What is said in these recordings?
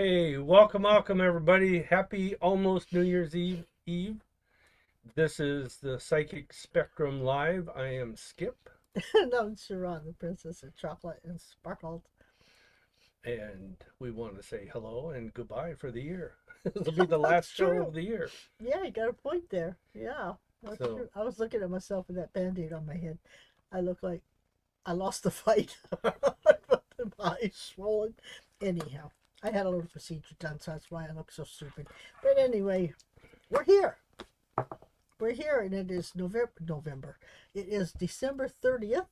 Hey, welcome everybody. Happy almost New Year's Eve. This is the Psychic Spectrum Live. I am Skip, No, it's Sha'ron, the princess of chocolate and sparkled. and we want to say hello and goodbye for the year. It'll be the That's last show true. of the year. Yeah, you got a point there. Yeah, that's So, true. I was looking at myself with that band-aid on my head. I look like I lost the fight. My eyes swollen. Anyhow, I had a little procedure done, so that's why I look so stupid. But anyway, we're here. We're here, and it is November. It is December 30th,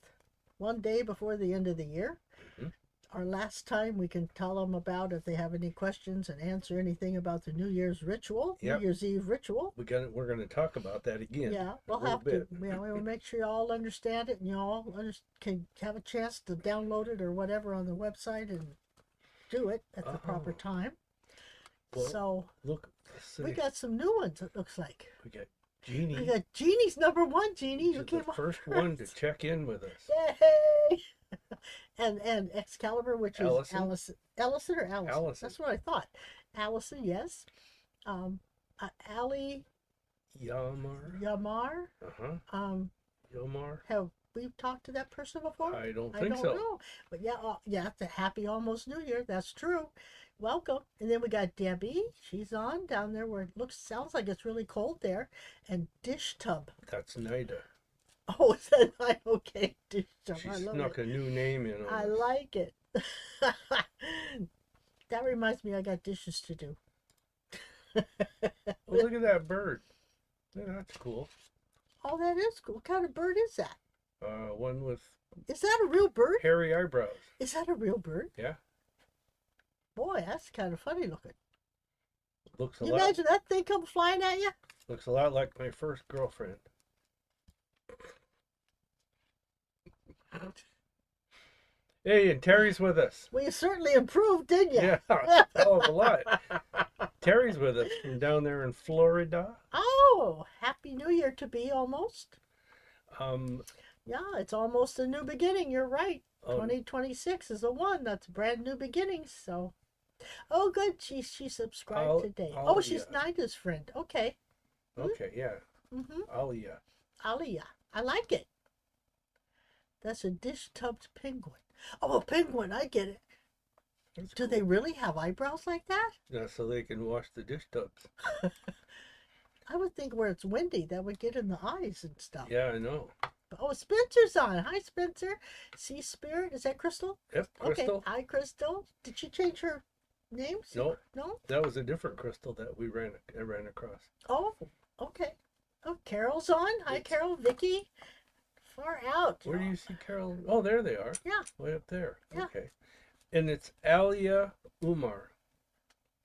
one day before the end of the year. mhm. Our last time we can tell them about if they have any questions and answer anything about the New Year's ritual, Yep, New Year's Eve ritual. we're gonna talk about that again Yeah, a we'll little have to. bit. Yeah, we will make sure you all understand it and you all can have a chance to download it or whatever on the website and do it at the proper Oh, time. well, So look, let's we see. got some new ones, it looks like. We got We Jeannie, got Jeannie's number one, Jeannie. which You is the came on first one to first. check in with us. Yay! And Excalibur, which is Allison, Allison or Allison. Allison, That's what I thought. Allison, yes. Um, Ali Yamar, Yamar. uh-huh, Um, Yomar. have we talked to that person before? I don't I think don't so. know, but yeah, yeah, it's a happy almost New Year. That's true. Welcome. And then we got Debbie. She's on down there where it sounds like it's really cold there. And Dish Tub. That's Nida. Oh, is that right? Okay, Dish Tub. She I love snuck it. a new name in I on us. like it. That reminds me, I got dishes to do. Oh, look at that bird. Yeah, that's cool. Oh, that is cool. What kind of bird is that? One with Is that a real bird? hairy eyebrows. Is that a real bird? Yeah, Boy, that's kind of funny looking. looks a You lot imagine that thing come flying at you? looks a lot like my first girlfriend. Hey, and Terry's with us. Well, you certainly improved, didn't you? Yeah, hell of a lot. Terry's with us from down there in Florida. Oh, Happy New Year to be almost. Um, Yeah, it's almost a new beginning. You're right. um 2026 is the one. That's brand new beginnings. So, oh, good. She subscribed I'll, today. Oh, Alia. she's Nida's friend. Okay. Okay, yeah, Mm-hmm. Alia. Aliyah. I like it. That's a dish-tubbed penguin. Oh, a penguin. I get it. That's Do cool. they really have eyebrows like that? Yeah, so they can wash the dish tubs. I would think where it's windy, that would get in the eyes and stuff. Yeah, I know. Oh, Spencer's on. Hi, Spencer. Sea Spirit. Is that Crystal? Yep, Crystal. Okay. Hi, Crystal. Did she change her name? No, No? that was a different crystal that I ran across. Oh, okay. Oh, Carol's on. Hi, It's, Carol. Vicky. Far out. where do you see Carol? Oh, there they are. Yeah. Way up there. Yeah. Okay. And it's Alia Umar.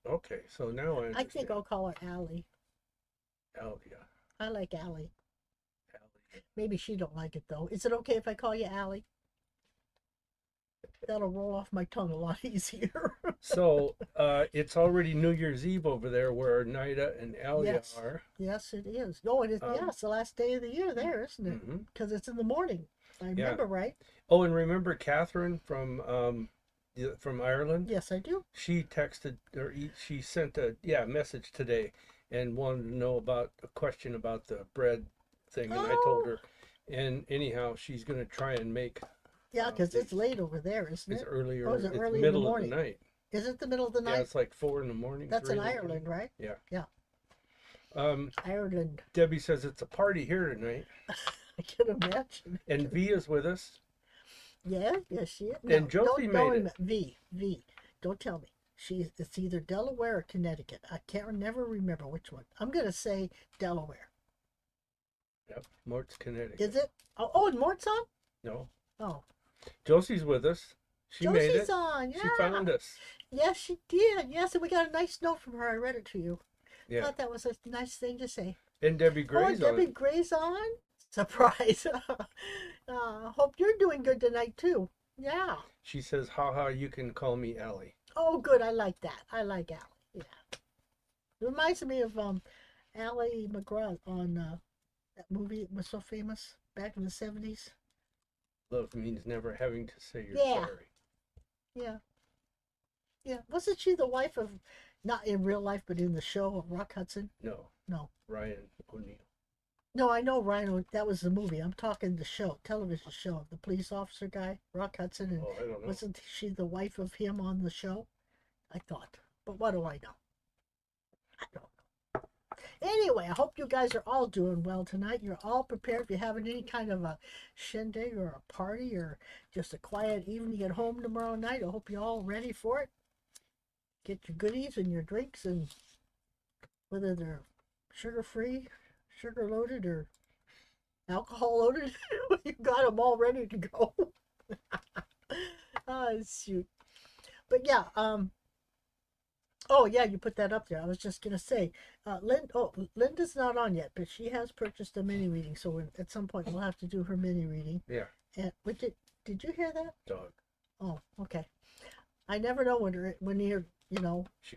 Okay, so now I I understand. think I'll call her Allie. Alia. I like Allie. Alia. Maybe she don't like it, though. Is it okay if I call you Allie? That'll roll off my tongue a lot easier. So it's already New Year's Eve over there where Nida and Alia Yes. are. Yes, it is. No, it is. Um, Yeah, it's the last day of the year there, isn't it? hmm Because it's in the morning. I Yeah. remember right. Oh, and remember Catherine from Ireland? Yes, I do. She texted or she sent a message today and wanted to know about a question about the bread thing, and I told Oh, her. And anyhow, she's gonna try and make yeah, because the it's late over there, isn't it's it? earlier. Or is it It's early in the middle of the morning? night. Is it the middle of the Yeah, night? it's like 4 in the morning. That's 3 in in the morning. Ireland, right? Yeah. Yeah, Um, Ireland. Debbie says it's a party here tonight, I can imagine. and Via's with us, Yeah, yes, she is. and No, Josie made it. V. Don't tell me. It's either Delaware or Connecticut. I can't never remember which one. I'm gonna say Delaware. Yep, Mort's Connecticut. Is it? Oh, and Mort's on? No, Oh, Josie's with us. She made Josie's it. on. She Yeah. found us. Yes, she did. Yes, and we got a nice note from her. I read it to you. Yeah, Thought that was a nice thing to say. and Debbie Oh, Gray's and on Debbie it. Gray's on. Surprise. Hope you're doing good tonight too. Yeah. She says, "Haha, you can call me Allie." Oh, good. I like that. I like Allie. Yeah. It reminds me of Allie McGraw on that movie that was so famous back in the 70s. Love means never having to say you're Yeah. sorry. Yeah. Yeah. Wasn't she the wife of, not in real life, but in the show of Rock Hudson? No, No. Ryan O'Neal. No, I know Rhino. That was the movie. I'm talking the show, television show, the police officer guy, Rock Hudson, and Oh, I don't know. wasn't she the wife of him on the show? I thought, but what do I know? I don't know. Anyway, I hope you guys are all doing well tonight. You're all prepared. If you're having any kind of a shindig or a party or just a quiet evening at home tomorrow night, I hope you're all ready for it. Get your goodies and your drinks, and whether they're sugar-free, sugar-loaded, or alcohol loaded, you got them all ready to go. Oh, shoot. But yeah, oh yeah, you put that up there. I was just gonna say, Linda's not on yet, but she has purchased a mini reading, so at some point we'll have to do her mini reading. Yeah. And did you hear that? Dog. Oh, okay. I never know when you're,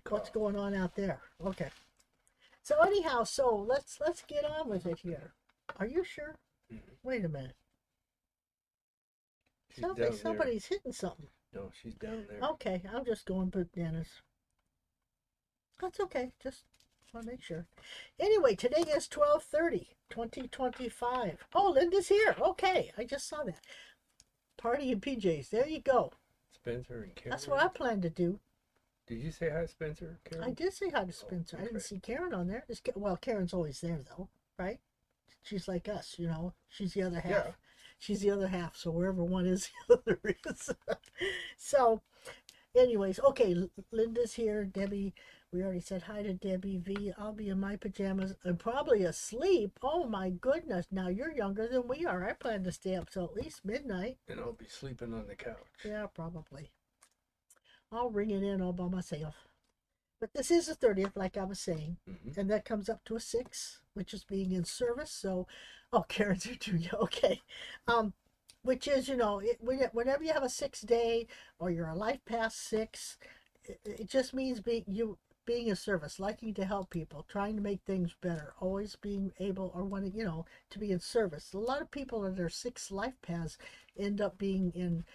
what's going on out there. Okay. So anyhow, let's get on with it here. Are you sure? Mm-hmm. Wait a minute. She's Somebody's hitting something. No, she's down there. Okay, I'm just going bananas. That's okay. Just want to make sure. Anyway, today is 12/30, 2025. Oh, Linda's here. Okay, I just saw that. Party in PJs. There you go. Spencer and Karen. That's what I plan to do. Did you say hi to Spencer, Karen? I did say hi to Spencer. Oh, okay. I didn't see Karen on there. Well, Karen's always there, though, right? She's like us, She's the other half. Yeah. She's the other half, so wherever one is, the other is. So, anyways, okay, Linda's here. Debbie, we already said hi to Debbie V. I'll be in my pajamas and probably asleep. Oh, my goodness. Now, you're younger than we are. I plan to stay up till at least midnight. And I'll be sleeping on the couch. Yeah, probably. I'll ring it in all by myself. But this is the 30th, like I was saying. Mm-hmm. And that comes up to a 6, which is being in service. So, oh, Karen's here too. Yeah, okay. Which is, whenever you have a 6 day or you're a life past 6, it just means being in service, liking to help people, trying to make things better, always being able or wanting, to be in service. A lot of people in their 6 life paths end up being in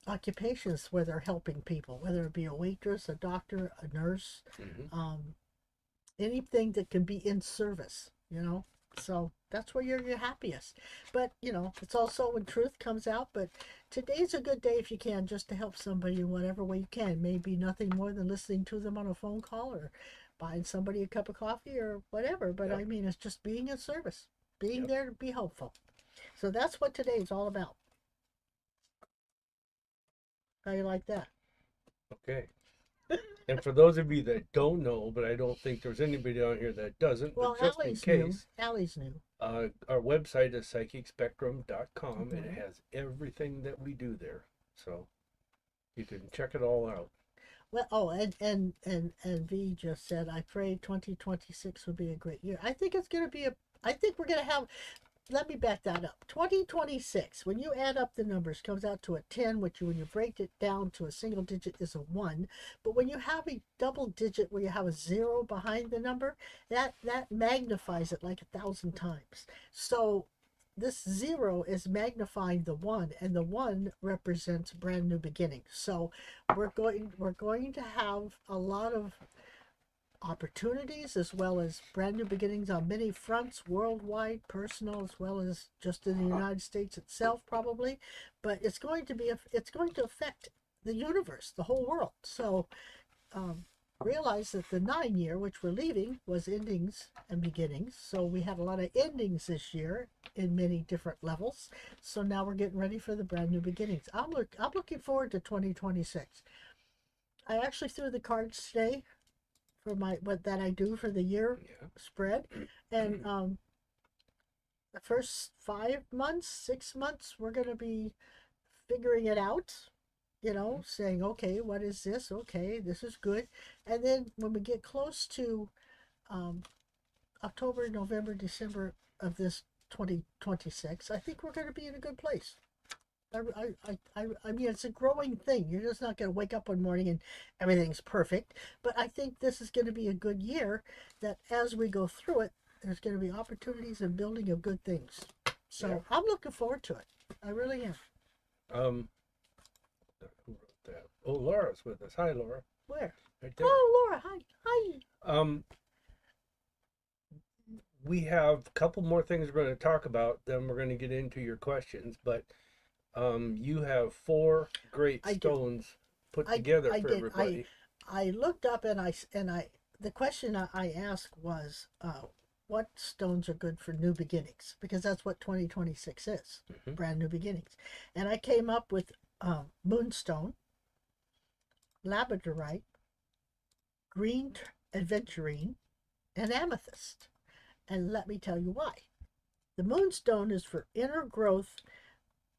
occupations where they're helping people, whether it be a waitress, a doctor, a nurse, anything that can be in service, So that's where you're happiest. But, it's also when truth comes out. But today's a good day if you can, just to help somebody in whatever way you can. Maybe nothing more than listening to them on a phone call or buying somebody a cup of coffee or whatever. But Yep. I mean, it's just being in service, being Yep. there to be helpful. So that's what today's all about. How do you like that? Okay. And for those of you that don't know, but I don't think there's anybody on here that doesn't, Well, but just in case, Allie's new. our website is psychicspectrum.com, and it Mhm. has everything that we do there. So you can check it all out. Well, oh, and V just said, I pray 2026 will be a great year. I think it's going to be I think we're going to have, let me back that up. 2026, when you add up the numbers, comes out to a 10, which when you break it down to a single digit is a 1. But when you have a double digit where you have a 0 behind the number, that magnifies it like 1,000 times. So this 0 is magnifying the 1, and the 1 represents brand new beginnings. So we're going to have a lot of opportunities as well as brand new beginnings on many fronts, worldwide, personal, as well as just in the United States itself, probably. But it's going to affect the universe, the whole world. So realize that the 9 year, which we're leaving, was endings and beginnings. So we had a lot of endings this year in many different levels. So now we're getting ready for the brand new beginnings. I'm looking forward to 2026. I actually threw the cards today for what I do for the year spread, and the first 5 months, 6 months, we're going to be figuring it out, saying, okay, what is this? Okay, this is good. And then when we get close to October, November, December of this 2026, I think we're going to be in a good place. I mean, it's a growing thing. You're just not going to wake up one morning and everything's perfect. But I think this is going to be a good year, that as we go through it, there's going to be opportunities and building of good things. So I'm looking forward to it. I really am. Who wrote that? Oh, Laura's with us. Hi, Laura. Where? Right there. Oh, Laura, hi. Hi. We have a couple more things we're going to talk about. Then we're going to get into your questions. But you have 4 great I do. stones put together I for did. everybody. I looked up and the question I asked was, what stones are good for new beginnings? Because that's what 2026 is, Mhm. brand new beginnings. And I came up with moonstone, labradorite, green aventurine, and amethyst. And let me tell you why. The moonstone is for inner growth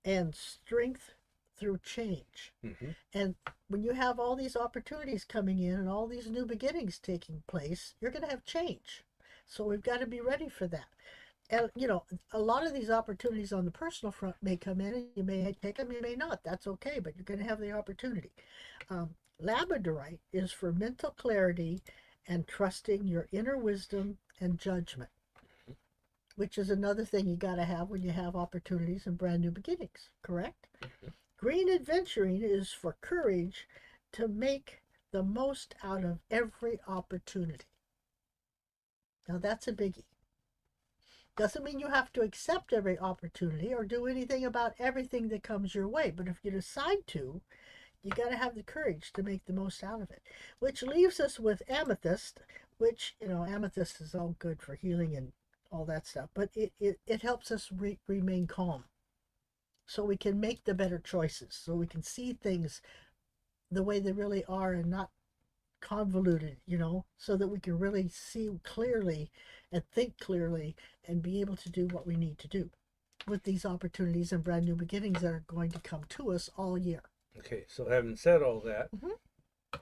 and strength through change. Mhm. And when you have all these opportunities coming in and all these new beginnings taking place, you're going to have change. So we've got to be ready for that. And, you know, a lot of these opportunities on the personal front may come in and you may take them, you may not. That's okay, but you're going to have the opportunity. Labradorite is for mental clarity and trusting your inner wisdom and judgment, which is another thing you got to have when you have opportunities and brand new beginnings, correct? Mhm. Green adventuring is for courage to make the most out of every opportunity. Now that's a biggie. Doesn't mean you have to accept every opportunity or do anything about everything that comes your way, but if you decide to, you got to have the courage to make the most out of it. Which leaves us with amethyst, which, you know, amethyst is all good for healing and all that stuff, but it helps us remain calm so we can make the better choices, so we can see things the way they really are and not convoluted, you know, so that we can really see clearly and think clearly and be able to do what we need to do with these opportunities and brand new beginnings that are going to come to us all year. Okay, so having said all that, Mhm.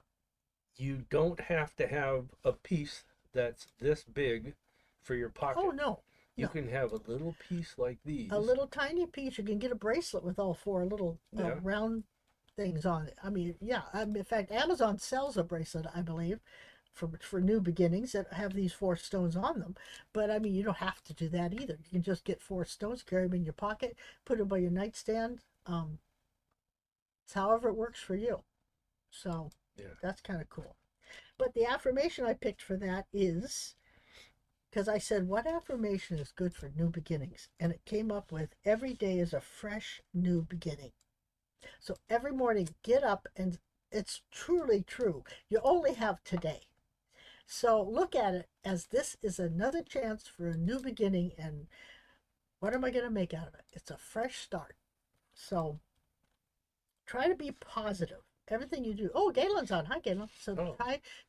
you don't have to have a piece that's this big for your pocket. Oh, no. You No. can have a little piece like these. A little tiny piece. You can get a bracelet with all 4 little Yeah. round things on it. I mean, yeah. In fact, Amazon sells a bracelet, I believe, for new beginnings that have these 4 stones on them. But I mean, you don't have to do that either. You can just get 4 stones, carry them in your pocket, put them by your nightstand. It's however it works for you. So Yeah. that's kind of cool. But the affirmation I picked for that is, because I said, what affirmation is good for new beginnings? And it came up with, every day is a fresh new beginning. So every morning, get up, and it's truly true. You only have today. So look at it as this is another chance for a new beginning. And what am I going to make out of it? It's a fresh start. So try to be positive. Everything you do. Oh, Galen's on. Hi, Galen. So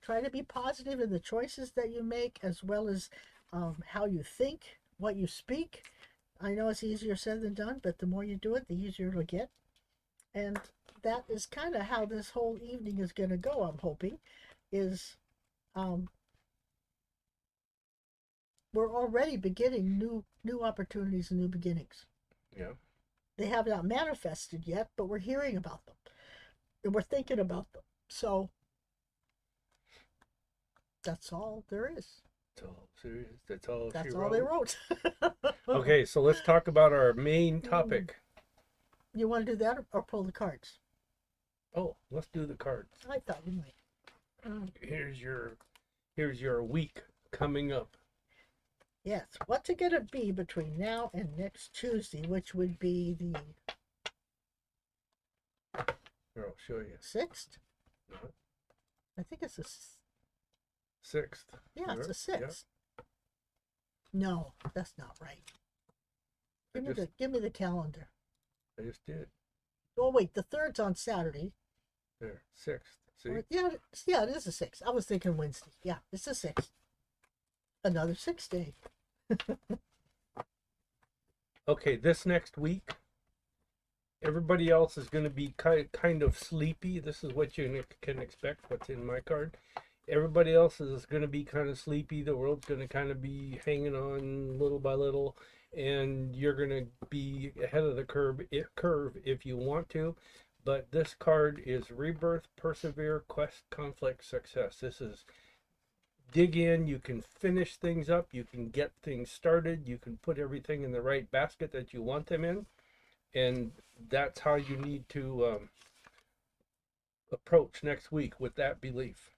try to be positive in the choices that you make, as well as how you think, what you speak. I know it's easier said than done, but the more you do it, the easier it'll get. And that is kind of how this whole evening is going to go. I'm hoping is we're already beginning new opportunities and new beginnings. Yeah. They have not manifested yet, but we're hearing about them and we're thinking about them. So that's all there is. That's all serious. That's all That's she all wrote. they wrote. Okay, so let's talk about our main topic. You want to do that or pull the cards? Oh, let's do the cards. I thought we might. Here's your week coming up. Yes. What's it going to be between now and next Tuesday, which would be the Here, I'll show you. 6th? No. I think it's the 6th. Yeah, it's the Yep. 6th. No, that's not right. Give me the calendar. I just did. Oh wait, the 3rd's on Saturday. There, 6th. See? Yeah, it is the 6th. I was thinking Wednesday. Yeah, it's the 6th. Another 6th day. Okay, this next week, everybody else is going to be kind of sleepy. This is what you can expect, what's in my card. Everybody else is going to be kind of sleepy. The world's going to kind of be hanging on little by little, and you're going to be ahead of the curve if you want to. But this card is rebirth, persevere, quest, conflict, success. This is dig in, you can finish things up, you can get things started, you can put everything in the right basket that you want them in, and that's how you need to approach next week with that belief.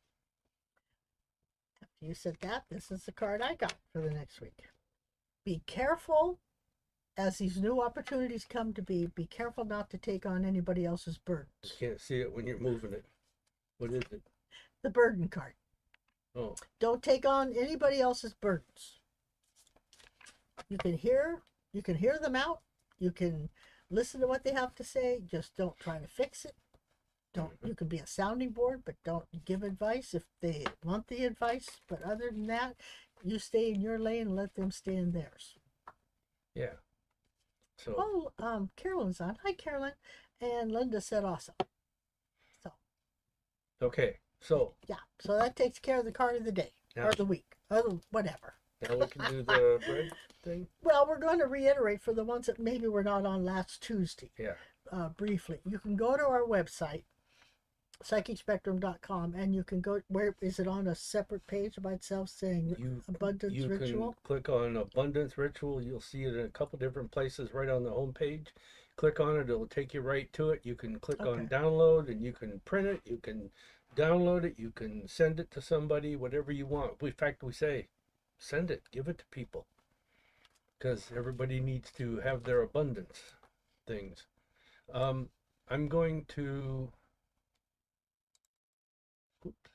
After you said that, this is the card I got for the next week. Be careful as these new opportunities come to be careful not to take on anybody else's You burdens. can't see it when you're moving it. What is it? The burden card. Oh, Don't take on anybody else's burdens. You can hear them out. You can listen to what they have to say. Just don't try to fix it. You can be a sounding board, but don't give advice if they want the advice. But other than that, you stay in your lane and let them stay in theirs. yeah. So. Carolyn's on. Hi, Carolyn. And Linda said awesome. So. Okay. So. Yeah. So that takes care of the card of the day or the week or whatever. Now we can do the bread thing. Well, we're going to reiterate for the ones that maybe were not on last Tuesday. Yeah. Briefly, you can go to our website, PSYCHICSPECTRUM.com, and you can go, where is it on a separate page by itself saying Abundance Ritual? You can click on Abundance Ritual. You'll see it in a couple different places right on the home page. Click on it, it'll take you right to it. You can click on download and you can print it. You can download it. You can send it to somebody, whatever you want. In fact, we say send it, give it to people, because everybody needs to have their abundance things. I'm going to. Oops.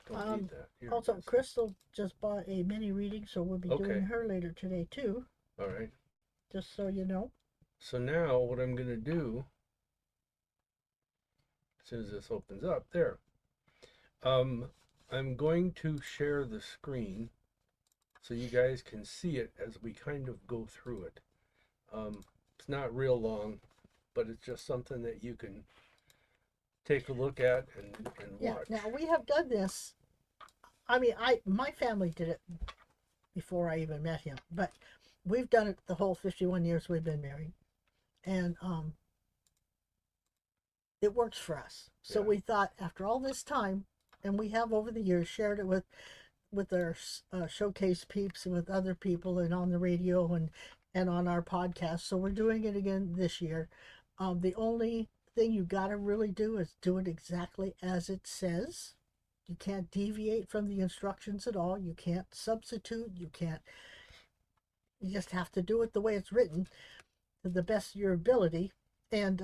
Don't need that. Here, Also, Crystal just bought a mini reading, so we'll be doing her later today too. All right. Just so you know. So now what I'm going to do, as soon as this opens up, there. I'm going to share the screen so you guys can see it as we kind of go through it. It's not real long, but it's just something that you can take a look at and watch. Now we have done this. I mean, my family did it before I even met him, but we've done it the whole 51 years we've been married, and it works for us. So we thought, after all this time, and we have over the years shared it with our showcase peeps and with other people and on the radio and on our podcast. So we're doing it again this year. The only thing you got to really do is do it exactly as it says. You can't deviate from the instructions at all. You can't substitute. You just have to do it the way it's written to the best of your ability. And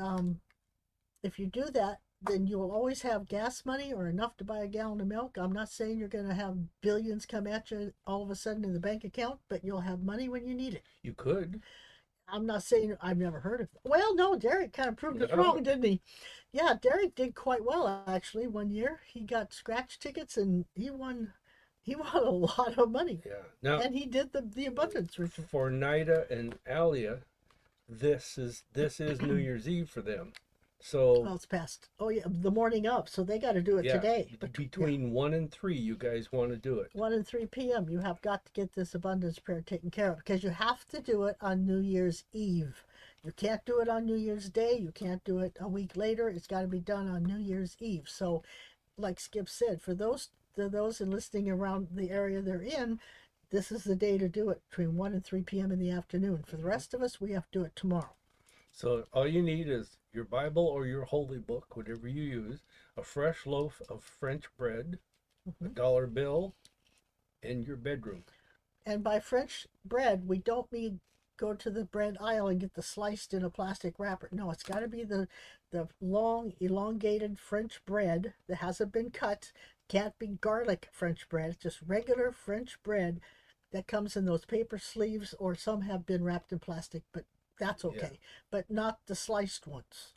if you do that, then you will always have gas money or enough to buy a gallon of milk. I'm not saying you're going to have billions come at you all of a sudden in the bank account, but you'll have money when you need it. You could. I'm not saying I've never heard of it. Well, no, Derek kind of proved us wrong, didn't he? Yeah, Derek did quite well actually. One year he got scratch tickets and he won a lot of money. Yeah. Now, and he did the abundance ritual. For Nida and Alia, this is New Year's Eve for them. So it's past. Oh yeah, the morning of. So they got to do it today. Between 1 and 3, you guys want to do it. 1 and 3 p.m. You have got to get this abundance prayer taken care of, because you have to do it on New Year's Eve. You can't do it on New Year's Day. You can't do it a week later. It's got to be done on New Year's Eve. So, like Skip said, for those enlisting around the area they're in, this is the day to do it, between 1 and 3 p.m. in the afternoon. For the rest of us, we have to do it tomorrow. So all you need is your Bible or your holy book, whatever you use, a fresh loaf of French bread, a dollar bill, and your bedroom. And by French bread, we don't mean go to the bread aisle and get the sliced in a plastic wrapper. No, it's got to be the long, elongated French bread that hasn't been cut. Can't be garlic French bread. It's just regular French bread that comes in those paper sleeves, or some have been wrapped in plastic, but that's okay. But not the sliced ones.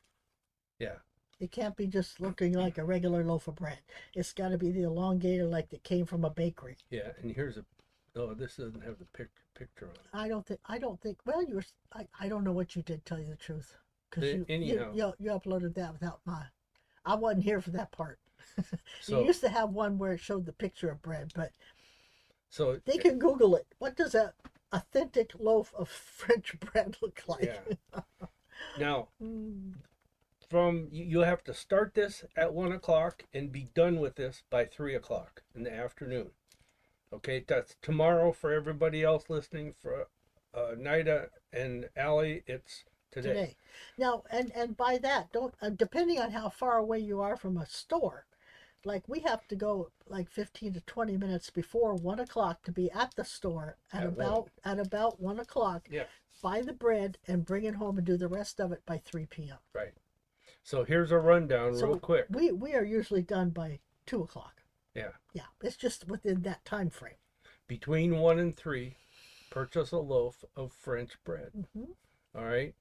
Yeah. It can't be just looking like a regular loaf of bread. It's got to be the elongated, like that came from a bakery. Yeah, and here's this doesn't have the picture on it. I don't think. Well, I don't know what you did. Tell you the truth, because you uploaded that without I wasn't here for that part. So, you used to have one where it showed the picture of bread, but so they can Google it. What does a authentic loaf of French bread look like? Yeah. Now, you have to start this at 1 o'clock and be done with this by 3 o'clock in the afternoon. Okay, that's tomorrow for everybody else listening. For Nida and Allie, it's today. Now, and by that, don't depending on how far away you are from a store, like we have to go like 15 to 20 minutes before 1 o'clock to be at the store at about 1 o'clock. Yeah. Buy the bread and bring it home and do the rest of it by 3 p.m. Right. So here's a rundown So real quick. we are usually done by 2 o'clock. Yeah. Yeah, it's just within that time frame. Between 1 and 3, purchase a loaf of French bread. Mm-hmm. All right.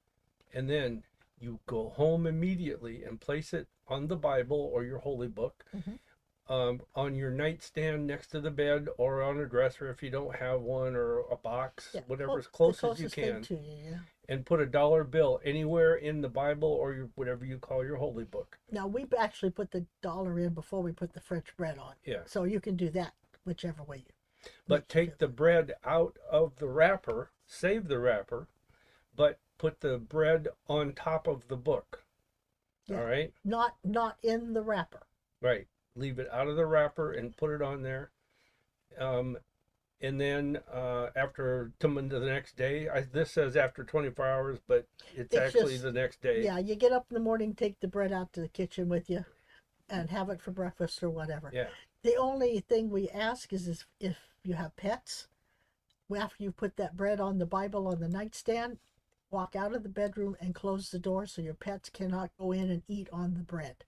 And then you go home immediately and place it on the Bible or your holy book, on your nightstand next to the bed, or on a dresser if you don't have one, or a box, whatever, as close as you can. To you, yeah. And put a dollar bill anywhere in the Bible or whatever you call your holy book. Now, we actually put the dollar in before we put the French bread on. Yeah. So you can do that whichever way you. But take the bread out of the wrapper, save the wrapper, but put the bread on top of the book. Yeah. All right? Not in the wrapper. Right. Leave it out of the wrapper and put it on there. And then after the next day, this says after 24 hours, but it's actually just the next day. Yeah, you get up in the morning, take the bread out to the kitchen with you, and have it for breakfast or whatever. Yeah. The only thing we ask is if you have pets, after you put that bread on the Bible on the nightstand, walk out of the bedroom and close the door so your pets cannot go in and eat on the bread.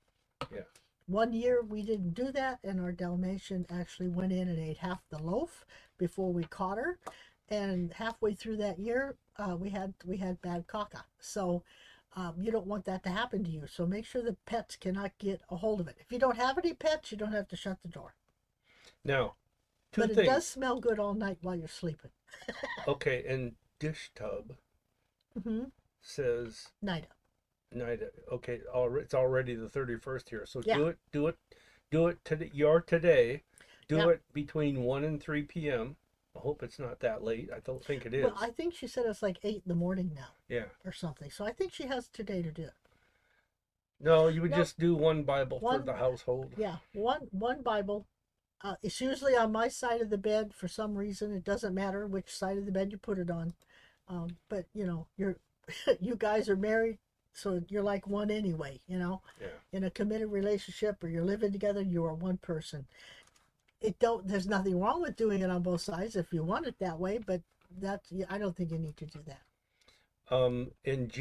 Yeah. One year we didn't do that, and our Dalmatian actually went in and ate half the loaf before we caught her. And halfway through that year, we had bad caca. So you don't want that to happen to you. So make sure the pets cannot get a hold of it. If you don't have any pets, you don't have to shut the door. Now, but it does smell good all night while you're sleeping. Okay, and dish tub says night up. Okay, it's already the 31st here. So yeah. do it today. Do it between 1 and 3 p.m. I hope it's not that late. I don't think it is. Well, I think she said it's like 8 in the morning now. Yeah. Or something. So I think she has today to do it. No, you would just do one Bible for the household. Yeah, one Bible. It's usually on my side of the bed for some reason. It doesn't matter which side of the bed you put it on. But you know, you guys are married, so you're like one anyway. You know, in a committed relationship or you're living together, you are one person. There's nothing wrong with doing it on both sides if you want it that way, but I don't think you need to do that. And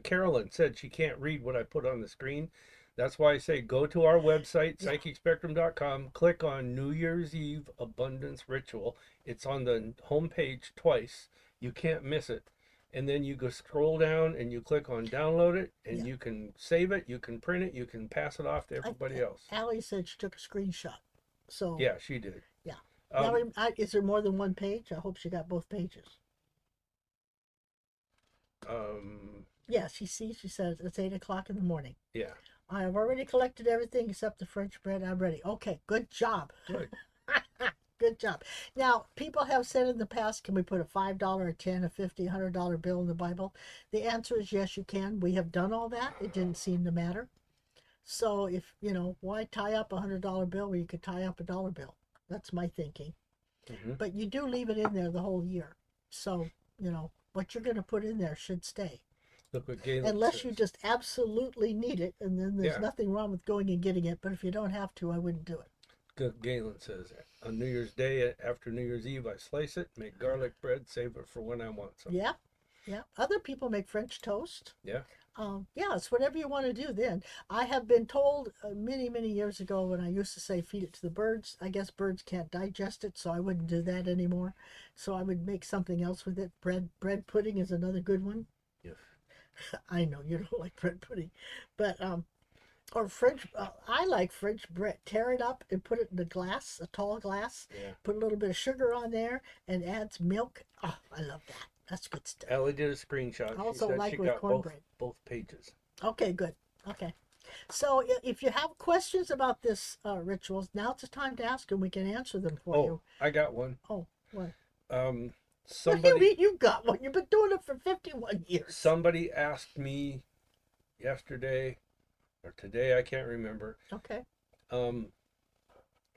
Carolyn said she can't read what I put on the screen. That's why I say go to our website, PsychicSpectrum.com, click on New Year's Eve Abundance Ritual. It's on the homepage twice. You can't miss it. And then you go scroll down and you click on download it, and you can save it, you can print it, you can pass it off to everybody else. Allie said she took a screenshot. So yeah, she did. Yeah. Now, is there more than one page? I hope she got both pages. Yeah, she says it's 8 o'clock in the morning. Yeah. I have already collected everything except the French bread. I'm ready. Okay, good job. Good. Good job. Now, people have said in the past, can we put a $5, a $10, a $50, $100 bill in the Bible? The answer is yes, you can. We have done all that. It didn't seem to matter. So if, why tie up a $100 bill where you could tie up a dollar bill? That's my thinking. Mm-hmm. But you do leave it in there the whole year. So, what you're going to put in there should stay. Look what Galen Unless says. You just absolutely need it, and then there's nothing wrong with going and getting it. But if you don't have to, I wouldn't do it. Galen says, on New Year's Day, after New Year's Eve, I slice it, make garlic bread, save it for when I want some. Yeah. Other people make French toast. Yeah. It's whatever you want to do then. I have been told many, many years ago when I used to say feed it to the birds. I guess birds can't digest it, so I wouldn't do that anymore. So I would make something else with it. Bread pudding is another good one. Yes. I know you don't like bread pudding, but or French. I like French bread. Tear it up and put it in a glass, a tall glass. Yeah. Put a little bit of sugar on there and add some milk. Oh, I love that. That's good stuff. Ellie did a screenshot. I also like she with got cornbread. Both pages. Okay, good. Okay. So if you have questions about this rituals, now's the time to ask and we can answer them for you. I got one. Oh, what? Somebody. What do you mean you got one? You've been doing it for 51 years. Somebody asked me yesterday or today, I can't remember. Okay. What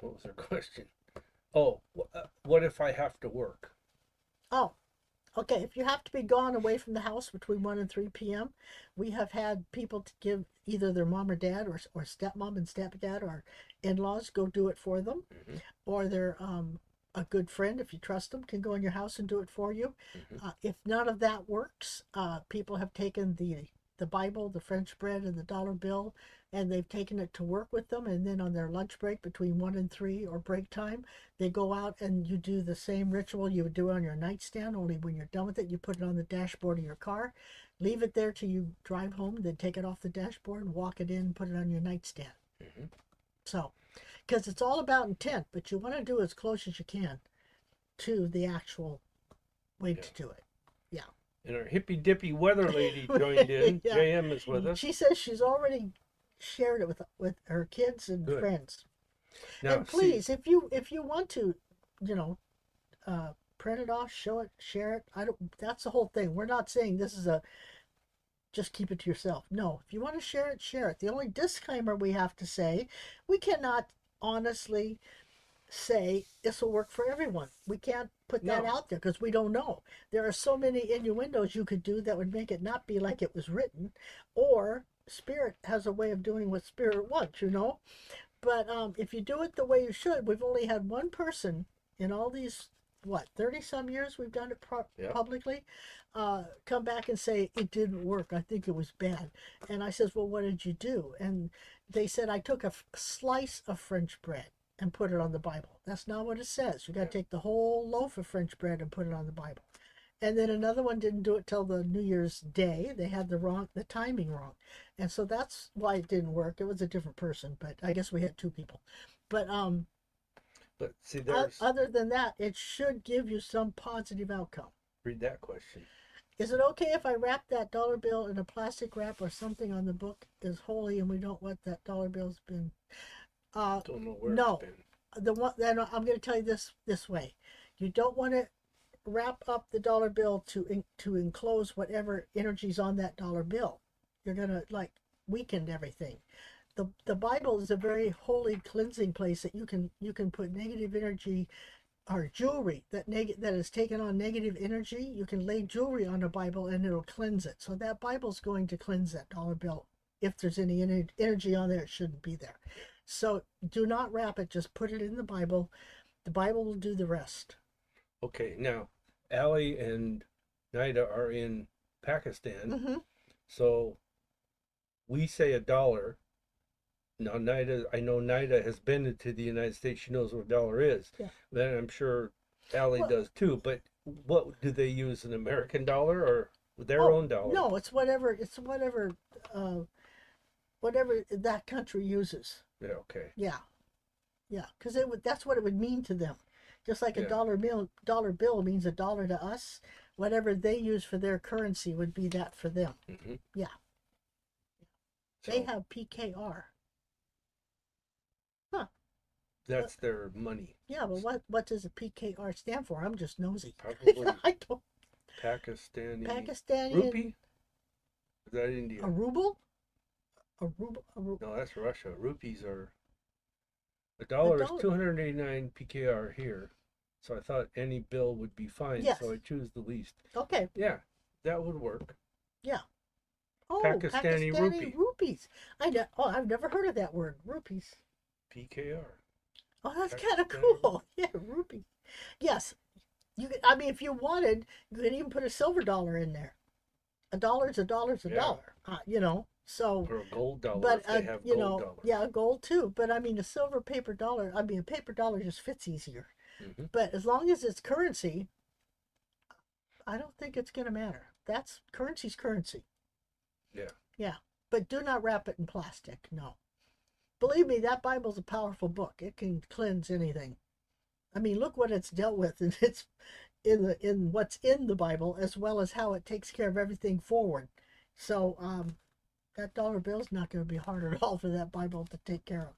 was their question? Oh, what if I have to work? Oh, Okay, if you have to be gone away from the house between 1 and 3 p.m., we have had people to give either their mom or dad or stepmom and stepdad or in-laws go do it for them, Mm-hmm. or their a good friend, if you trust them, can go in your house and do it for you. Mm-hmm. If none of that works, people have taken the Bible, the French bread, and the dollar bill, and they've taken it to work with them. And then on their lunch break between 1 and 3 or break time, they go out and you do the same ritual you would do on your nightstand, only when you're done with it, you put it on the dashboard of your car, leave it there till you drive home, then take it off the dashboard, walk it in, and put it on your nightstand. Mm-hmm. So, because it's all about intent, but you want to do as close as you can to the actual way to do it. Yeah. And our hippy dippy weather lady joined in. Yeah. JM is with us. She says she's already shared it with her kids and Good. friends. Now, And please, if you want to, you know, print it off, show it, share it. I don't. That's the whole thing. We're not saying this is a just keep it to yourself. No, if you want to share it, share it. The only disclaimer we have to say, we cannot honestly say this will work for everyone. We can't put that out there because we don't know. There are so many innuendos you could do that would make it not be like it was written, or Spirit has a way of doing what Spirit wants, you know. But if you do it the way you should, we've only had one person in all these, 30 some years we've done it publicly, come back and say, it didn't work. I think it was bad. And I says, well, what did you do? And they said, I took a slice of French bread and put it on the Bible. That's not what it says. You got to take the whole loaf of French bread and put it on the Bible. And then another one didn't do it till the New Year's Day. They had the timing wrong. And so that's why it didn't work. It was a different person, but I guess we had two people. But see, there's... other than that, it should give you some positive outcome. Read that question. Is it okay if I wrap that dollar bill in a plastic wrap or something on the book is holy and we don't want that dollar bill's been... don't know where no, it's been. Then I'm going to tell you this way. You don't want to wrap up the dollar bill to enclose whatever energy's on that dollar bill. You're going to weaken everything. The Bible is a very holy cleansing place that you can put negative energy or jewelry that is taken on negative energy. You can lay jewelry on a Bible and it'll cleanse it. So that Bible's going to cleanse that dollar bill. If there's any energy on there, it shouldn't be there. So do not wrap it. Just put it in the Bible. The Bible will do the rest. Okay, now Allie and Nida are in Pakistan. Mm-hmm. So we say $1. Now, I know Nida has been to the United States. She knows what $1 is. Yeah. Then I'm sure Allie does too. But what do they use, an American dollar or their own dollar? No, it's whatever that country uses. Yeah. Okay. Yeah, because that's what it would mean to them. Just like a dollar bill means $1 to us. Whatever they use for their currency would be that for them. Mm-hmm. Yeah. So, they have PKR. Huh. That's their money. Yeah, but what does a PKR stand for? I'm just nosy. Probably I don't. Pakistani rupee? Is that India? A ruble? A ruble? No, that's Russia. Rupees are... $1 is 289 PKR here. So I thought any bill would be fine. Yes. So I choose the least. Okay. Yeah, that would work. Yeah. Oh, Pakistani rupee. rupees. I've never heard of that word. Rupees. PKR. Oh, that's kind of cool. Yeah, rupee. Yes. If you wanted, you could even put a silver dollar in there. $1 is $1. So, or a gold dollar, but if they have gold dollars. Yeah, gold too. But a silver paper dollar. A paper dollar just fits easier. Mm-hmm. But as long as it's currency, I don't think it's going to matter. Currency's currency. Yeah. Yeah, but do not wrap it in plastic. No. Believe me, that Bible's a powerful book. It can cleanse anything. Look what it's dealt with, and it's in what's in the Bible, as well as how it takes care of everything forward. So, that dollar bill's not going to be hard at all for that Bible to take care of.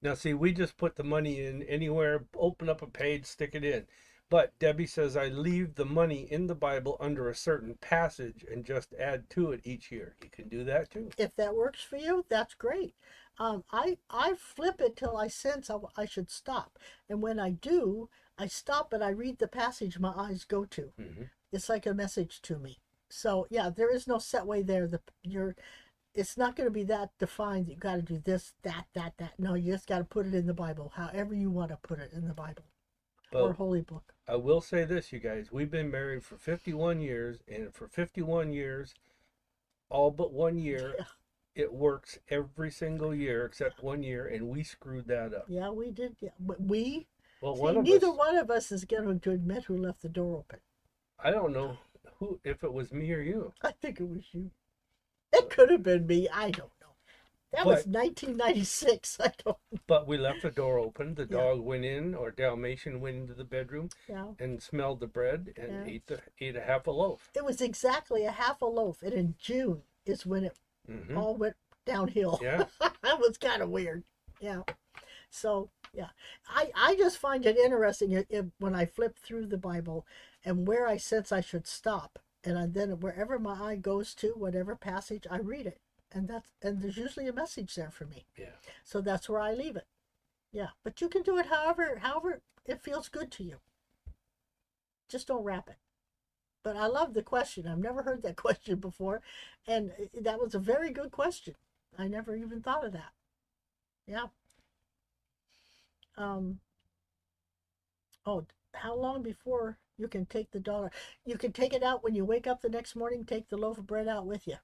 Now, see, we just put the money in anywhere, open up a page, stick it in. But Debbie says I leave the money in the Bible under a certain passage and just add to it each year. You can do that too. If that works for you, that's great. I flip it till I sense I should stop. And when I do, I stop and I read the passage my eyes go to. Mm-hmm. It's like a message to me. So yeah, there is no set way there. It's not going to be that defined that you got to do this, that. No, you just got to put it in the Bible, however you want to put it in the Bible or Holy Book. I will say this, you guys. We've been married for 51 years, and for 51 years, all but 1 year, Yeah. it works every single year except 1 year, and we screwed that up. Yeah, we did. Yeah, but we. Well, See, neither one of us is going to admit who left the door open. I don't know if it was me or you. I think it was you. It could have been me. I don't know. That was 1996. I don't know. But we left the door open. The dog went in, or Dalmatian went into the bedroom and smelled the bread and ate a half a loaf. It was exactly a half a loaf. And in June is when it all went downhill. Yeah. That was kind of weird. Yeah. So, yeah. I just find it interesting when I flip through the Bible and where I sense I should stop. And then wherever my eye goes to, whatever passage, I read it. And there's usually a message there for me. Yeah. So that's where I leave it. Yeah. But you can do it however it feels good to you. Just don't wrap it. But I love the question. I've never heard that question before. And that was a very good question. I never even thought of that. Yeah. Oh, how long before you can take the dollar? You can take it out when you wake up the next morning, take the loaf of bread out with you.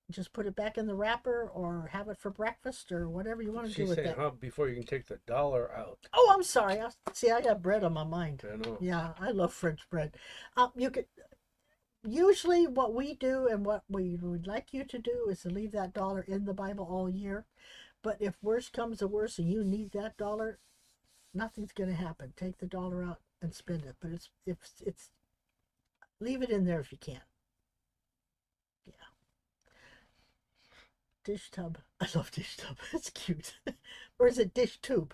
Just put it back in the wrapper or have it for breakfast or whatever you want to do with that. She's saying, before you can take the dollar out. Oh, I'm sorry. I got bread on my mind. I know. Yeah, I love French bread. You could usually what we do and what we would like you to do is to leave that dollar in the Bible all year. But if worse comes to worse and you need that dollar, nothing's going to happen. Take the dollar out and spend it. But it's leave it in there if you can. Yeah. Dish tub. I love dish tub. It's cute. Or is it dish tube?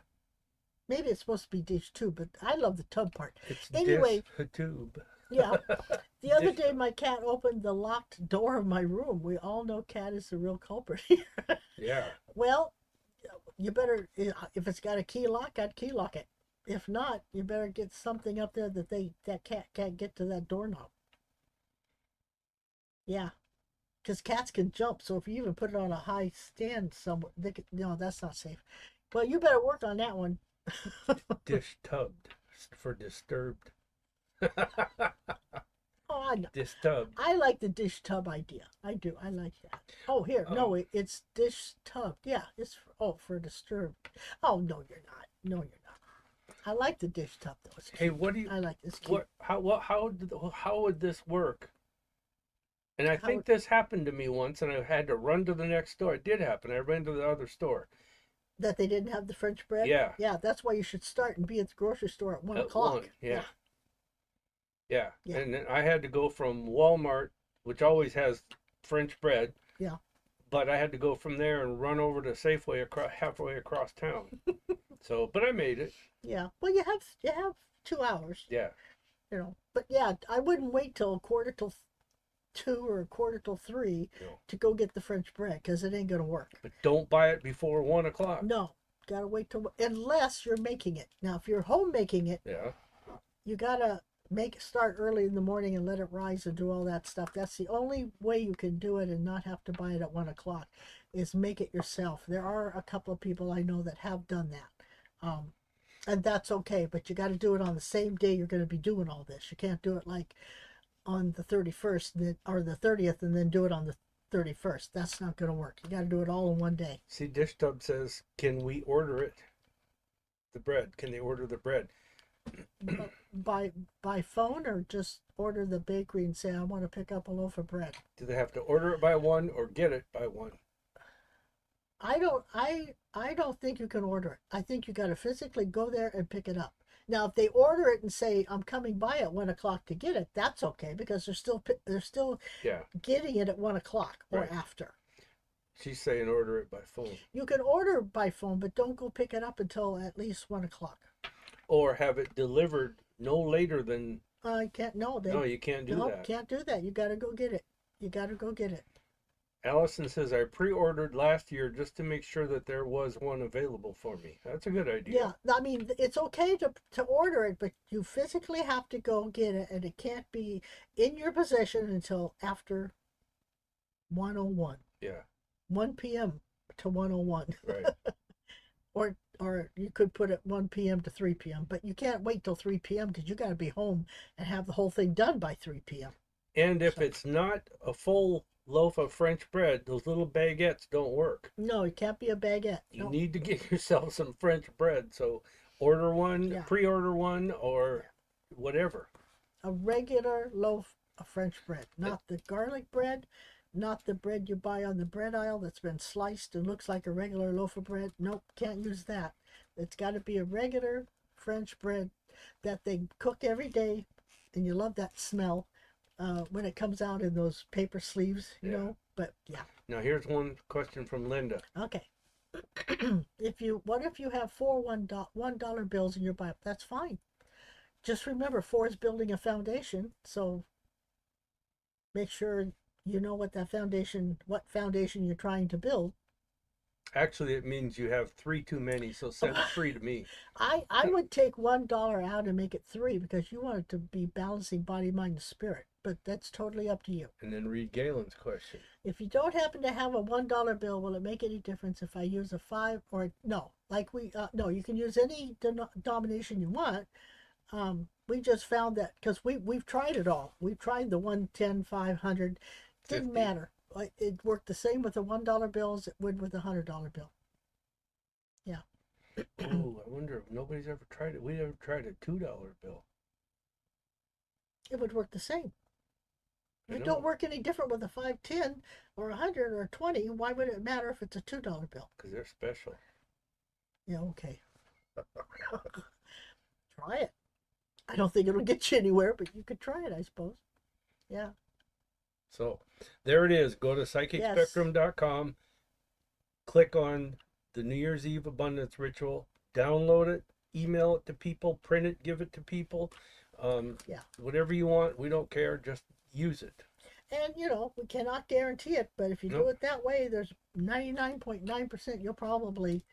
Maybe it's supposed to be dish tube, but I love the tub part. It's anyway, dish tube. Yeah. The other day, my cat opened the locked door of my room. We all know cat is the real culprit here. Yeah. Well, you better, if it's got a key lock, I'd key lock it. If not, you better get something up there that cat can't get to that doorknob. Yeah. Because cats can jump, so if you even put it on a high stand somewhere, no, that's not safe. Well, you better work on that one. Dish tubbed for disturbed. Oh, I know. Dish tub. I like the dish tub idea. I do. I like that. Oh, here. No, it's dish tub. Yeah, it's for disturbed. Oh, no, you're not. No, you're not. I like the dish tub though. It's cute. Hey, what do you? I like this. Cute. How would this work? And I think this happened to me once, and I had to run to the next store. It did happen. I ran to the other store. That they didn't have the French bread? Yeah. Yeah, that's why you should start and be at the grocery store at 1 o'clock. Yeah. And then I had to go from Walmart, which always has French bread. Yeah. But I had to go from there and run over to Safeway halfway across town. So, but I made it. Yeah. Well, you have 2 hours. Yeah. But yeah, I wouldn't wait till 1:45 or 2:45 to go get the French bread because it ain't gonna work. But don't buy it before 1 o'clock. No, gotta wait till unless you're making it. Now, if you're home making it, you gotta start early in the morning and let it rise and do all that stuff. That's the only way you can do it and not have to buy it at 1 o'clock. Is make it yourself. There are a couple of people I know that have done that, and that's okay. But you got to do it on the same day you're going to be doing all this. You can't do it like on the 31st or the 30th and then do it on the 31st. That's not going to work. You got to do it all in one day. See, Dish Tub says, can we order it? The bread. Can they order the bread? By phone or just order the bakery and say, I want to pick up a loaf of bread? Do they have to order it by 1 or get it by 1? I don't think you can order it. I think you got to physically go there and pick it up. Now, if they order it and say, I'm coming by at 1 o'clock to get it, that's okay because they're still getting it at 1 o'clock or after. She's saying order it by phone. You can order by phone, but don't go pick it up until at least 1 o'clock. Or have it delivered no later than... I can't. No, you can't do that. No, can't do that. You got to go get it. You got to go get it. Allison says, I pre-ordered last year just to make sure that there was one available for me. That's a good idea. Yeah, I mean, it's okay to order it, but you physically have to go get it, and it can't be in your possession until after 1:01. Yeah. 1 p.m. to 1:01. Right. Or you could put it 1 p.m. to 3 p.m., but you can't wait till 3 p.m. because you got to be home and have the whole thing done by 3 p.m. And if So, it's not a full loaf of French bread, those little baguettes don't work. no, it can't be a baguette. You No. need to get yourself some French bread. So order one, Yeah. pre-order one, or whatever. A regular loaf of French bread, not the garlic bread, not the bread you buy on the bread aisle that's been sliced and looks like a regular loaf of bread. Nope, can't use that. It's got to be a regular French bread that they cook every day, and you love that smell when it comes out in those paper sleeves, you Yeah. know. But yeah, Now here's one question from Linda. okay. What if you have four $1 bills in your Bible? That's fine. Just remember, 4 is building a foundation, so make sure you know what foundation you're trying to build. Actually, it means you have 3 too many, so send 3 to me. I would take $1 out and make it 3 because you want it to be balancing body, mind, and spirit. But that's totally up to you. And then read Galen's question. If you don't happen to have a $1 bill, will it make any difference if I use a 5 or no? No, you can use any denomination you want. We just found that because we've tried it all. We've tried the 1, 10, 500. Didn't 50. matter. It worked the same with a $1 bill as it would with a $100 bill. Yeah. Oh, I wonder if nobody's ever tried it. We never tried a $2 bill. It would work the same. I It know. don't work any different with a 5, 10, or 100 or 20. Why would it matter if it's a $2 bill? Because they're special. Yeah, okay. Try it. I don't think it'll get you anywhere, but you could try it, I suppose. Yeah. So there it is. Go to psychicspectrum.com, click on the New Year's Eve Abundance Ritual, download it, email it to people, print it, give it to people. Yeah. Whatever you want, we don't care. Just use it. And, we cannot guarantee it, but if you do Nope. it that way, there's 99.9% you'll probably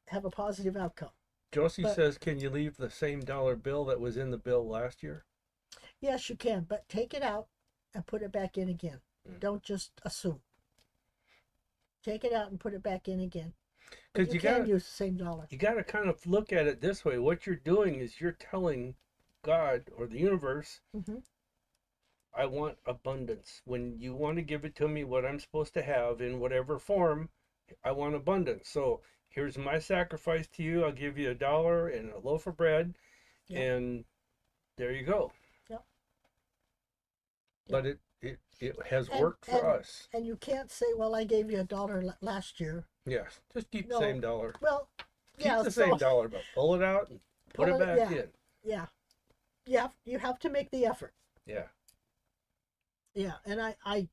have a positive outcome. Josie But- says, can you leave the same dollar bill that was in the bill last year? Yes, you can, but take it out and put it back in again. Don't just assume. Take it out and put it back in again. But Because you can use the same dollar. you got to kind of look at it this way. What you're doing is you're telling God or the universe, Mm-hmm. I want abundance. When you want to give it to me, what I'm supposed to have in whatever form, I want abundance. So here's my sacrifice to you. I'll give you $1 and a loaf of bread, Yeah. and there you go. Yeah. But it has And- worked for us. And you can't say, well, I gave you $1 last year. Yes, just keep No. the same dollar. Well, Keep yeah, the so- same dollar, but pull it out and put Pull it it- back yeah. in. Yeah. You have to make the effort. Yeah. Yeah, and I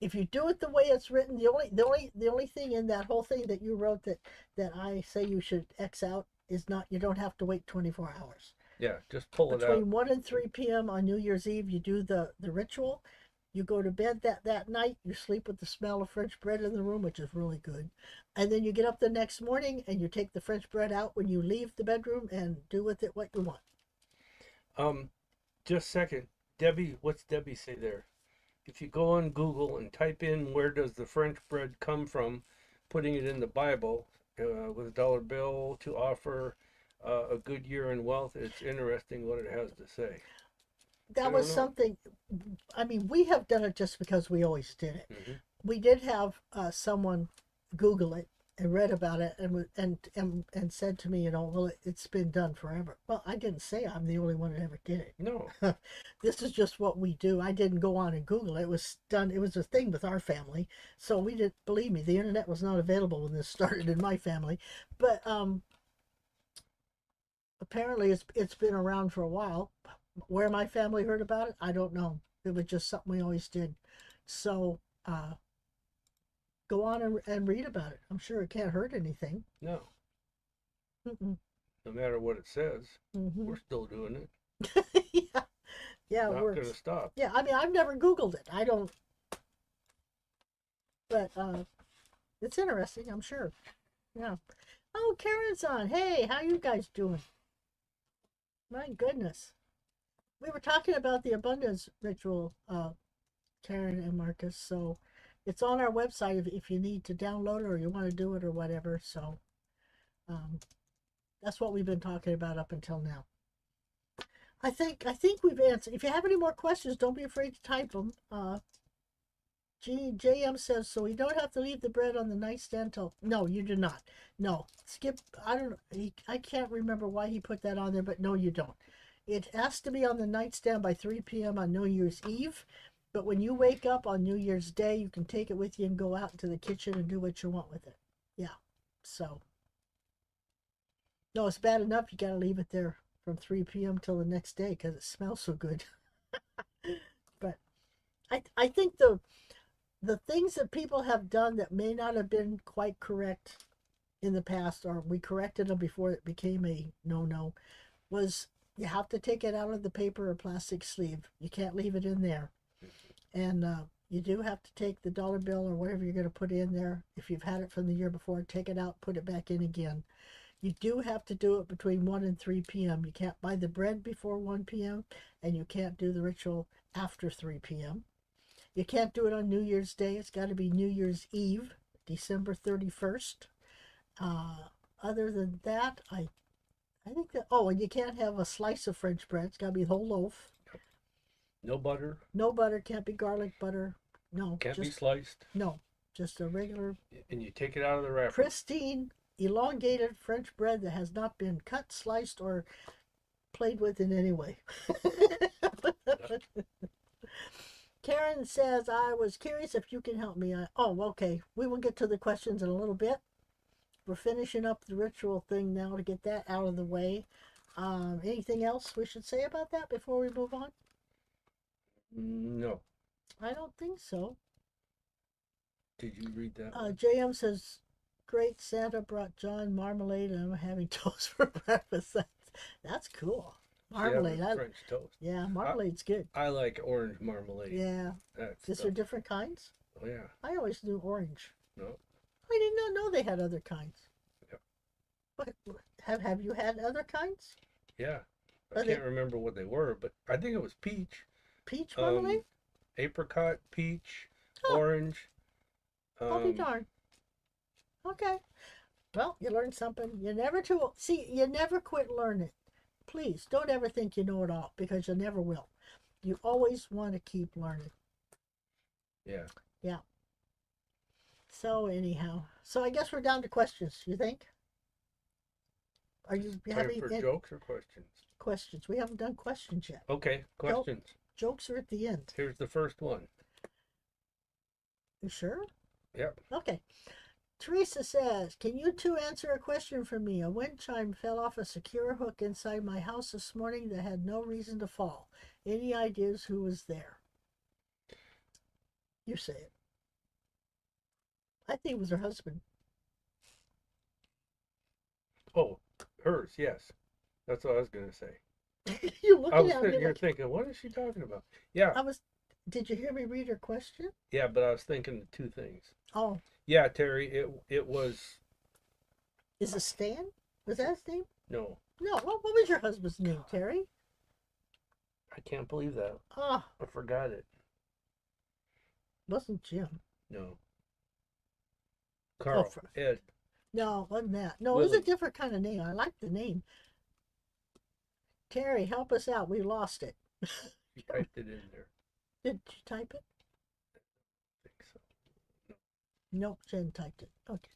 if you do it the way it's written, the only thing in that whole thing that you wrote that I say you should X out is not, you don't have to wait 24 hours. Yeah, just pull it out. Between 1 and 3 p.m. on New Year's Eve, you do the ritual. You go to bed that night, you sleep with the smell of French bread in the room, which is really good. And then you get up the next morning and you take the French bread out when you leave the bedroom and do with it what you want. Just a second. Debbie, what's Debbie say there? If you go on Google and type in where does the French bread come from, putting it in the Bible with a dollar bill to offer a good year in wealth, it's interesting what it has to say. That I was don't know. something, I mean, we have done it just because we always did it. Mhm. We did have someone Google it and read about it and said to me, well, it's been done forever. Well, I didn't say I'm the only one that ever did it. No. This is just what we do. I didn't go on and Google it. It was done. It was a thing with our family. So we didn't, believe me, the internet was not available when this started in my family. But apparently it's been around for a while. Where my family heard about it, I don't know. It was just something we always did. So go on and read about it. I'm sure it can't hurt anything. No. Mm-mm. No matter what it says, Mm-hmm. we're still doing it. Yeah, it Not works. going to stop. Yeah, I mean, I've never Googled it. I don't. But it's interesting, I'm sure. Yeah. Oh, Karen's on. Hey, how you guys doing? My goodness. We were talking about the abundance ritual, Karen and Marcus. So it's on our website if you need to download it or you want to do it or whatever. So that's what we've been talking about up until now. I think we've answered. If you have any more questions, don't be afraid to type them. JM says, so we don't have to leave the bread on the nightstand till... No, you do not. No. Skip, I can't remember why he put that on there, but no, you don't. It has to be on the nightstand by 3 p.m. on New Year's Eve. But when you wake up on New Year's Day, you can take it with you and go out into the kitchen and do what you want with it. Yeah. So. No, it's bad enough you got to leave it there from 3 p.m. till the next day because it smells so good. But I think the things that people have done that may not have been quite correct in the past, or we corrected them before it became a no-no, was you have to take it out of the paper or plastic sleeve. You can't leave it in there. And you do have to take the dollar bill or whatever you're going to put in there. If you've had it from the year before, take it out, put it back in again. You do have to do it between 1 and 3 p.m. You can't buy the bread before 1 p.m. and you can't do the ritual after 3 p.m. You can't do it on New Year's Day. It's got to be New Year's Eve, December 31st. Other than that, I think that... Oh, and you can't have a slice of French bread. It's got to be the whole loaf. No butter. No butter. Can't be garlic butter. No. Can't be sliced. No. Just a regular... And you take it out of the wrapper. Pristine, elongated French bread that has not been cut, sliced, or played with in any way. Karen says, I was curious if you can help me. Oh, okay. We will get to the questions in a little bit. We're finishing up the ritual thing now to get that out of the way. Anything else we should say about that before we move on? No. I don't think so. Did you read that? JM says, great, Santa brought John marmalade and I'm having toast for breakfast. That's cool. Marmalade. Yeah, French toast. Yeah, marmalade's good. I like orange marmalade. Yeah. Is there different kinds? Oh, yeah. I always knew orange. No. I did not know they had other kinds. Yep. What, have you had other kinds? Yeah. I can't remember what they were, but I think it was peach. Peach marmalade? Apricot, peach, orange. I'll be darned. Okay. Well, you learned something. You never quit learning. Please, don't ever think you know it all, because you never will. You always want to keep learning. Yeah. Yeah. So anyhow, I guess we're down to questions, you think? Are you having for jokes or questions? Questions. We haven't done questions yet. Okay, questions. Jokes are at the end. Here's the first one. You sure? Yep. Okay. Teresa says, can you two answer a question for me? A wind chime fell off a secure hook inside my house this morning that had no reason to fall. Any ideas who was there? You say it. I think it was her husband. Oh, hers, yes. That's what I was going to say. You're looking I was at sitting me here like... thinking, what is she talking about? Yeah. Did you hear me read her question? Yeah, but I was thinking two things. Oh. Yeah, Terry, it was... Is it Stan? Was that his name? No. No, what was your husband's name, Terry? I can't believe that. Ah. I forgot it. Wasn't Jim. No. Carl. Ed. No, wasn't that. No, Willie. it was a different kind of name. I like the name. Terry, help us out. We lost it. You typed it in there. Did you type it? I think so. Nope, Jen typed it. Okay.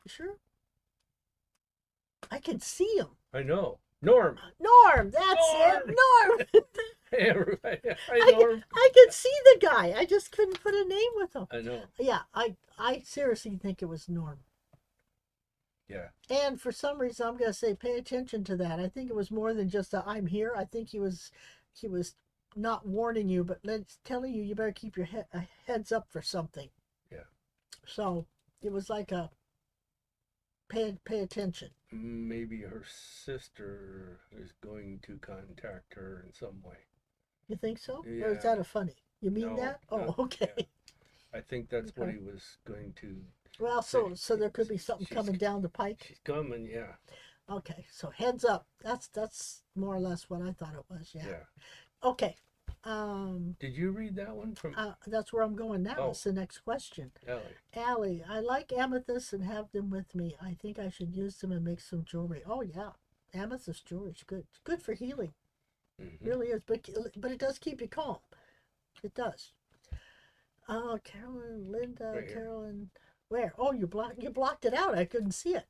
You sure? I can see him. I know. Norm. Norm, that's Norm. it. Norm. Hey, everybody. Hi, Norm. I can see the guy. I just couldn't put a name with him. I know. Yeah, I seriously think it was Norm. Yeah. And for some reason, I'm going to say, pay attention to that. I think it was more than just a, I'm here. I think he was not warning you, but telling you better keep your heads up for something. Yeah. So it was like a pay attention. Maybe her sister is going to contact her in some way. You think so? Yeah. Or is that a funny? You mean No, that? Oh, no, okay. Yeah. I think that's what Okay. he was going to Well, say. so there could be something She's coming down the pike. she's coming, yeah, Okay, so heads up. That's more or less what I thought it was. Yeah. yeah. Okay. Did you read that one from That's where I'm going now. Oh, It's the next question. Ellie? Allie, I like amethysts and have them with me. I think I should use them and make some jewelry. Oh yeah, amethyst jewelry is good. It's good for healing. Mm-hmm. Really is. But it does keep you calm. It does. Oh, Carolyn, Linda, Right here. Carolyn. Where? Oh, you blocked it out. I couldn't see it.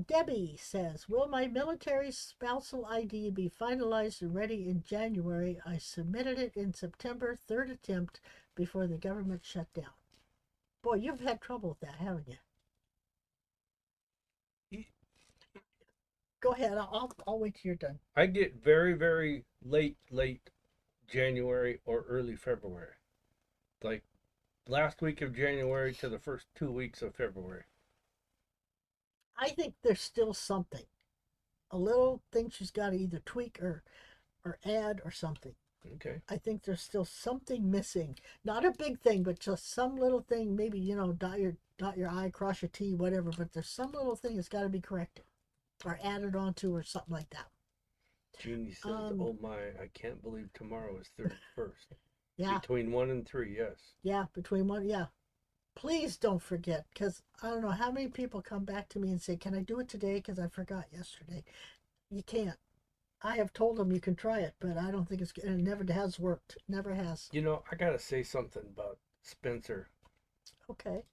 Debbie says, will my military spousal ID be finalized and ready in January? I submitted it in September, third attempt before the government shut down. Boy, you've had trouble with that, haven't you? Go ahead. I'll wait till you're done. I get very, very late January or early February. Like last week of January to the first 2 weeks of February. I think there's still something. A little thing she's got to either tweak or add or something. Okay. I think there's still something missing. Not a big thing, but just some little thing. Maybe dot your I, cross your T, whatever. But there's some little thing that's got to be corrected or added onto or something like that. Jeannie says, "Oh my, I can't believe tomorrow is 31st." Yeah. Between 1 and 3, yes. Yeah, between one. Yeah. Please don't forget, because I don't know how many people come back to me and say, "Can I do it today? Because I forgot yesterday." You can't. I have told them you can try it, but I don't think it never has worked. Never has. I gotta say something about Spencer. Okay.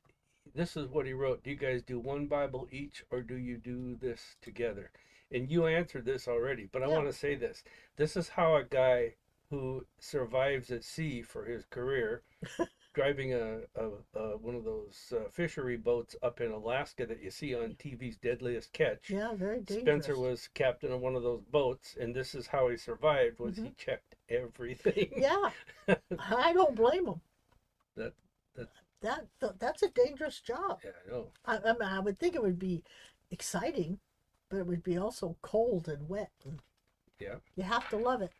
This is what he wrote. Do you guys do one Bible each, or do you do this together? And you answered this already, but I Yeah. want to say this. This is how a guy who survives at sea for his career, driving one of those fishery boats up in Alaska that you see on TV's Deadliest Catch. Yeah, very dangerous. Spencer was captain of one of those boats, and this is how he survived: was he checked everything. Yeah, I don't blame him. that That's a dangerous job. yeah, I know. I mean, I would think it would be exciting, but it would be also cold and wet. And Yeah. you have to love it,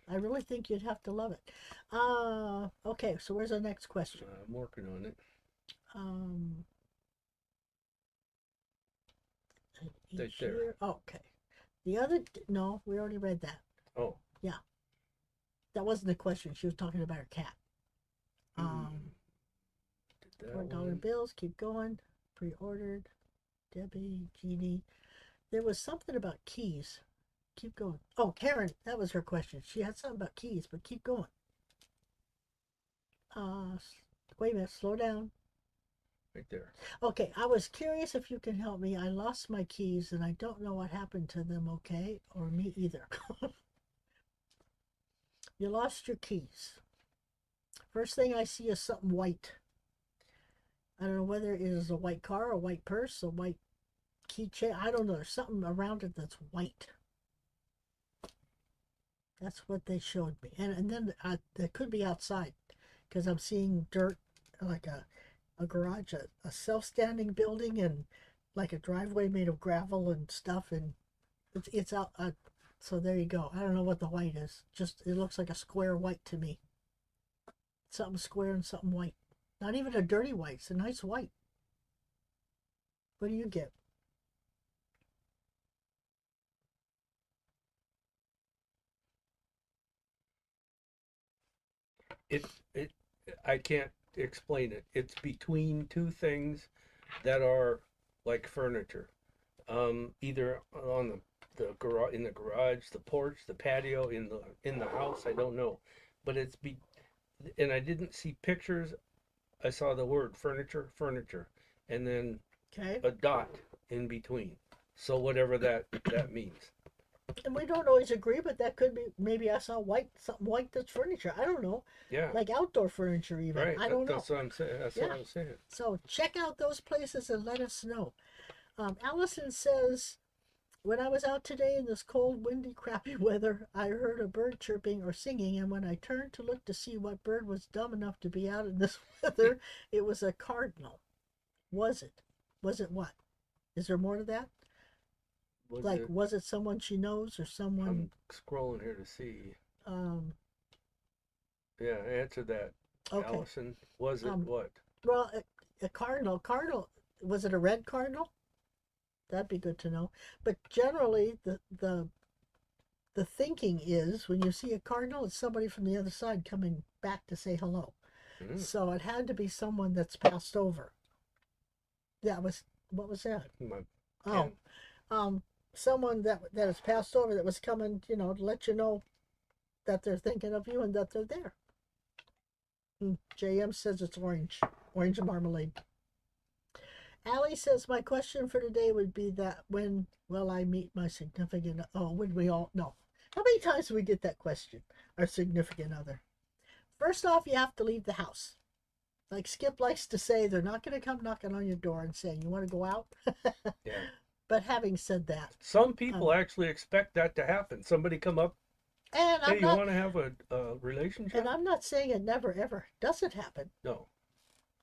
I really think you'd have to love it. Okay, so where's the next question? I'm working on it. Right there. Okay. The other, no, we already read that. Oh. Yeah. That wasn't a question. She was talking about her cat. $4 bills, keep going. Pre-ordered. Debbie, Jeannie. There was something about keys. Keep going. Oh, Karen, that was her question. She had something about keys, but keep going. Wait a minute, slow down. Right there. Okay, I was curious if you can help me. I lost my keys and I don't know what happened to them, okay? Or me either. You lost your keys. First thing I see is something white. I don't know whether it is a white car, a white purse, a white keychain. I don't know. There's something around it that's white. That's what they showed me. And then it could be outside because I'm seeing dirt, like a garage, a self-standing building, and like a driveway made of gravel and stuff. And it's out. So there you go. I don't know what the white is. Just it looks like a square white to me. Something square and something white. Not even a dirty white. It's a nice white. What do you get? It I can't explain it. It's between two things that are like furniture. Either on the garage, in the garage, the porch, the patio, in the house. I don't know, but and I didn't see pictures. I saw the word furniture, and then Okay. a dot in between. So whatever that means. And we don't always agree, but that could be, maybe I saw something white that's furniture. I don't know. Yeah. Like outdoor furniture even. Right. I don't know. That's what I'm saying. That's what I'm saying. So check out those places and let us know. Allison says, when I was out today in this cold, windy, crappy weather, I heard a bird chirping or singing, and when I turned to look to see what bird was dumb enough to be out in this weather, it was a cardinal. Was it? Was it what? Is there more to that? Was it someone she knows or someone? I'm scrolling here to see. Um, Yeah, answer that. Okay. Allison, was it Um, what? Well, a cardinal. Cardinal. Was it a red cardinal? That'd be good to know. But generally, the thinking is when you see a cardinal, it's somebody from the other side coming back to say hello. Mm, So it had to be someone that's passed over. That was what was that? my Oh, pen. um, someone that has passed over that was coming, to let you know that they're thinking of you and that they're there. JM says it's orange and marmalade. Allie says my question for today would be that when will I meet my significant? Oh, would we all? No. How many times do we get that question? Our significant other. First off, you have to leave the house. Like Skip likes to say, they're not going to come knocking on your door and saying, "You want to go out?" Yeah. But having said that, Some people actually expect that to happen. Somebody come up, and hey, I'm you not, want to have a relationship? and I'm not saying it never ever doesn't happen. No.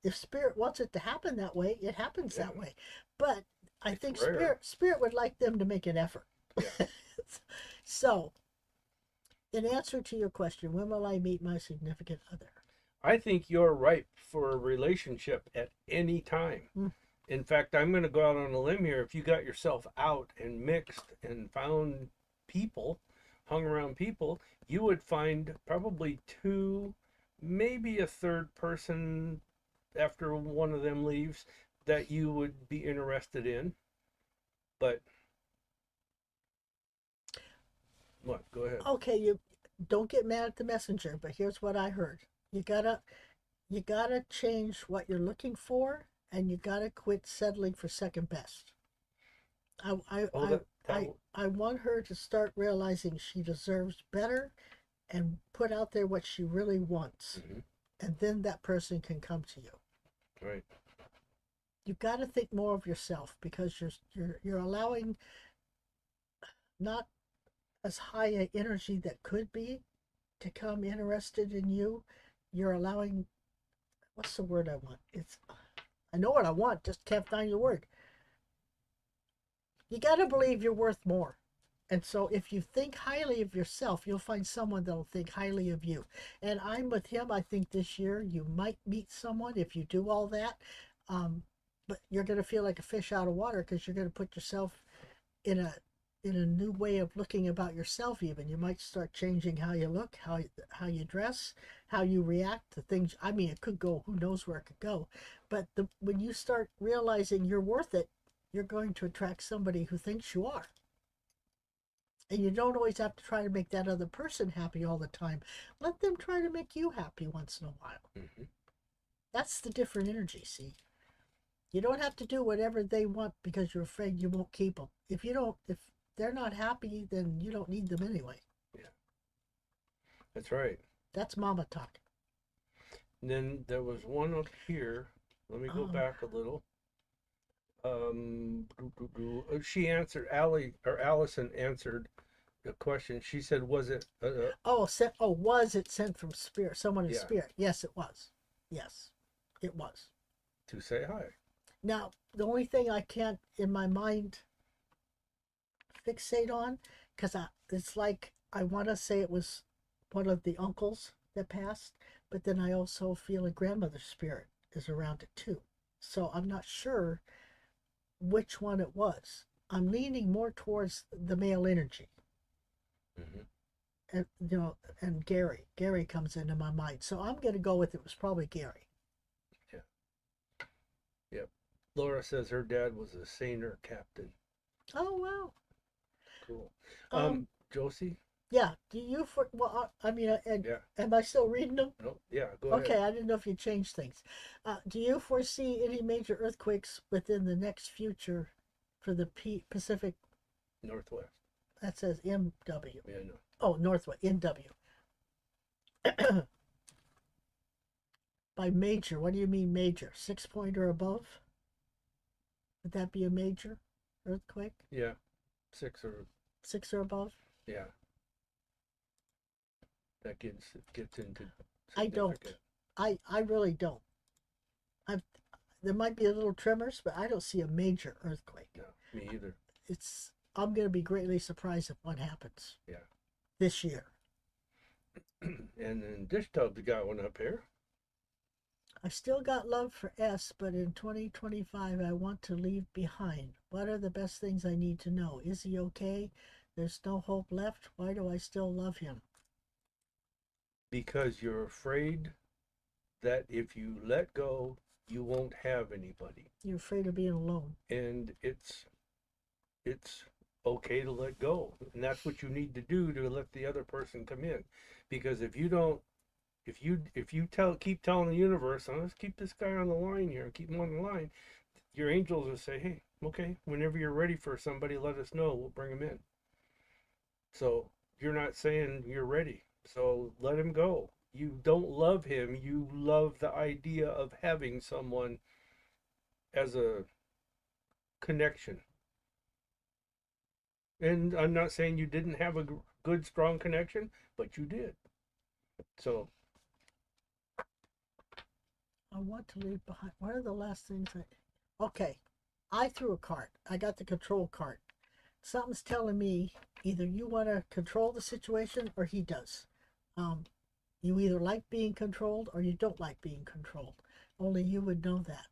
If spirit wants it to happen that way, it happens that way. But I It's think rare. spirit would like them to make an effort. Yeah. So, in answer to your question, when will I meet my significant other? I think you're ripe for a relationship at any time. Mm. In fact, I'm going to go out on a limb here. If you got yourself out and mixed and found people, hung around people, you would find probably two, maybe a third person after one of them leaves that you would be interested in. But what? Go ahead. Okay, you don't get mad at the messenger, but here's what I heard. You gotta change what you're looking for, and you gotta quit settling for second best. I I Oh, I that I want her to start realizing she deserves better and put out there what she really wants, mhm, and then that person can come to you. right. You've got to think more of yourself because you're allowing not as high an energy that could be to come interested in you. You're allowing, what's the word I want? I know what I want, just can't find the word. You got to believe you're worth more. And so if you think highly of yourself, you'll find someone that'll think highly of you. And I'm with him. I think this year you might meet someone if you do all that. But you're going to feel like a fish out of water because you're going to put yourself in a new way of looking about yourself. Even you might start changing how you look, how you dress, how you react to things. I mean, it could go, who knows where it could go. But when you start realizing you're worth it, you're going to attract somebody who thinks you are. And you don't always have to try to make that other person happy all the time. Let them try to make you happy once in a while. Mm-hmm. That's the different energy, see? You don't have to do whatever they want because you're afraid you won't keep them. If they're not happy, then you don't need them anyway. Yeah, that's right. That's mama talk. And then there was one up here. Let me go back a little. She answered, Allison answered the question. She said, "Was it?" Was it sent from spirit? Someone in Yeah, spirit? Yes, it was. Yes, it was. to say hi. Now, the only thing I can't in my mind fixate on, because it's like I want to say it was one of the uncles that passed, but then I also feel a grandmother's spirit is around it too. So I'm not sure which one it was. I'm leaning more towards the male energy. Mm-hmm. And and Gary comes into my mind. So I'm going to go with it was probably Gary. Yeah. Yep. Laura says her dad was a Sainer captain. Oh wow. Cool. Um Josie? yeah, do you for well I mean Yeah. am I still reading them? No, yeah, go Okay, ahead. I didn't know if you changed things. Do you foresee any major earthquakes within the next future for the Pacific? Northwest. That says MW. Yeah, no. Oh, Northwest, NW. By major, what do you mean major? 6 point or above? Would that be a major earthquake? Yeah. 6 or 6 or above? yeah. That gets into I don't. significant. I really don't. I've There might be a little tremors, but I don't see a major earthquake. No, me either. I'm going to be greatly surprised if one happens. Yeah. This year. And then Dish Tub's got one up here. I still got love for S, but in 2025 I want to leave behind. What are the best things I need to know? Is he okay? There's no hope left. Why do I still love him? Because you're afraid that if you let go, you won't have anybody. You're afraid of being alone. And it's okay to let go. And that's what you need to do to let the other person come in. Because if you don't, if you keep telling the universe, let's keep this guy on the line here, keep him on the line, your angels will say, hey, okay, whenever you're ready for somebody, let us know, we'll bring him in. So you're not saying you're ready, so let him go. You don't love him, you love the idea of having someone as a connection. And I'm not saying you didn't have a good, strong connection, but you did. So I want to leave behind. What are the last things Okay, I threw a card. I got the control card. Something's telling me either you want to control the situation or he does. You either like being controlled or you don't like being controlled. Only you would know that.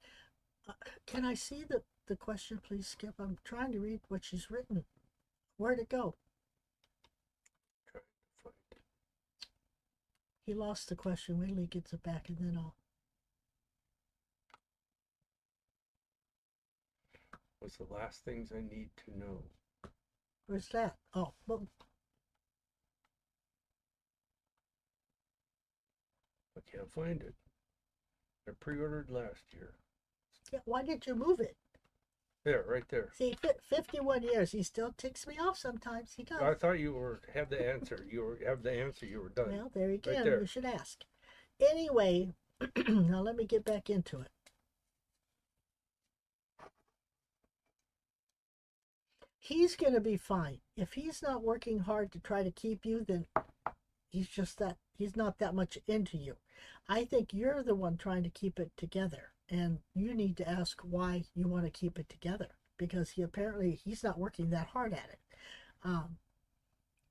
Can I see the question, please, Skip? I'm trying to read what she's written. Where'd it go? trying to find it. He lost the question. Wait till he gets it back, and then I'll. What's the last things I need to know? Where's that? Oh, well, I can't find it. I pre-ordered last year. yeah. Why did you move it? There, right there. See, 51 years. He still ticks me off sometimes. He does. I thought you were have the answer. You have the answer. You were done. Well, there you go. Right there. You should ask. Anyway, now let me get back into it. He's going to be fine. If he's not working hard to try to keep you, then he's not that much into you. I think you're the one trying to keep it together, and you need to ask why you want to keep it together, because he's not working that hard at it.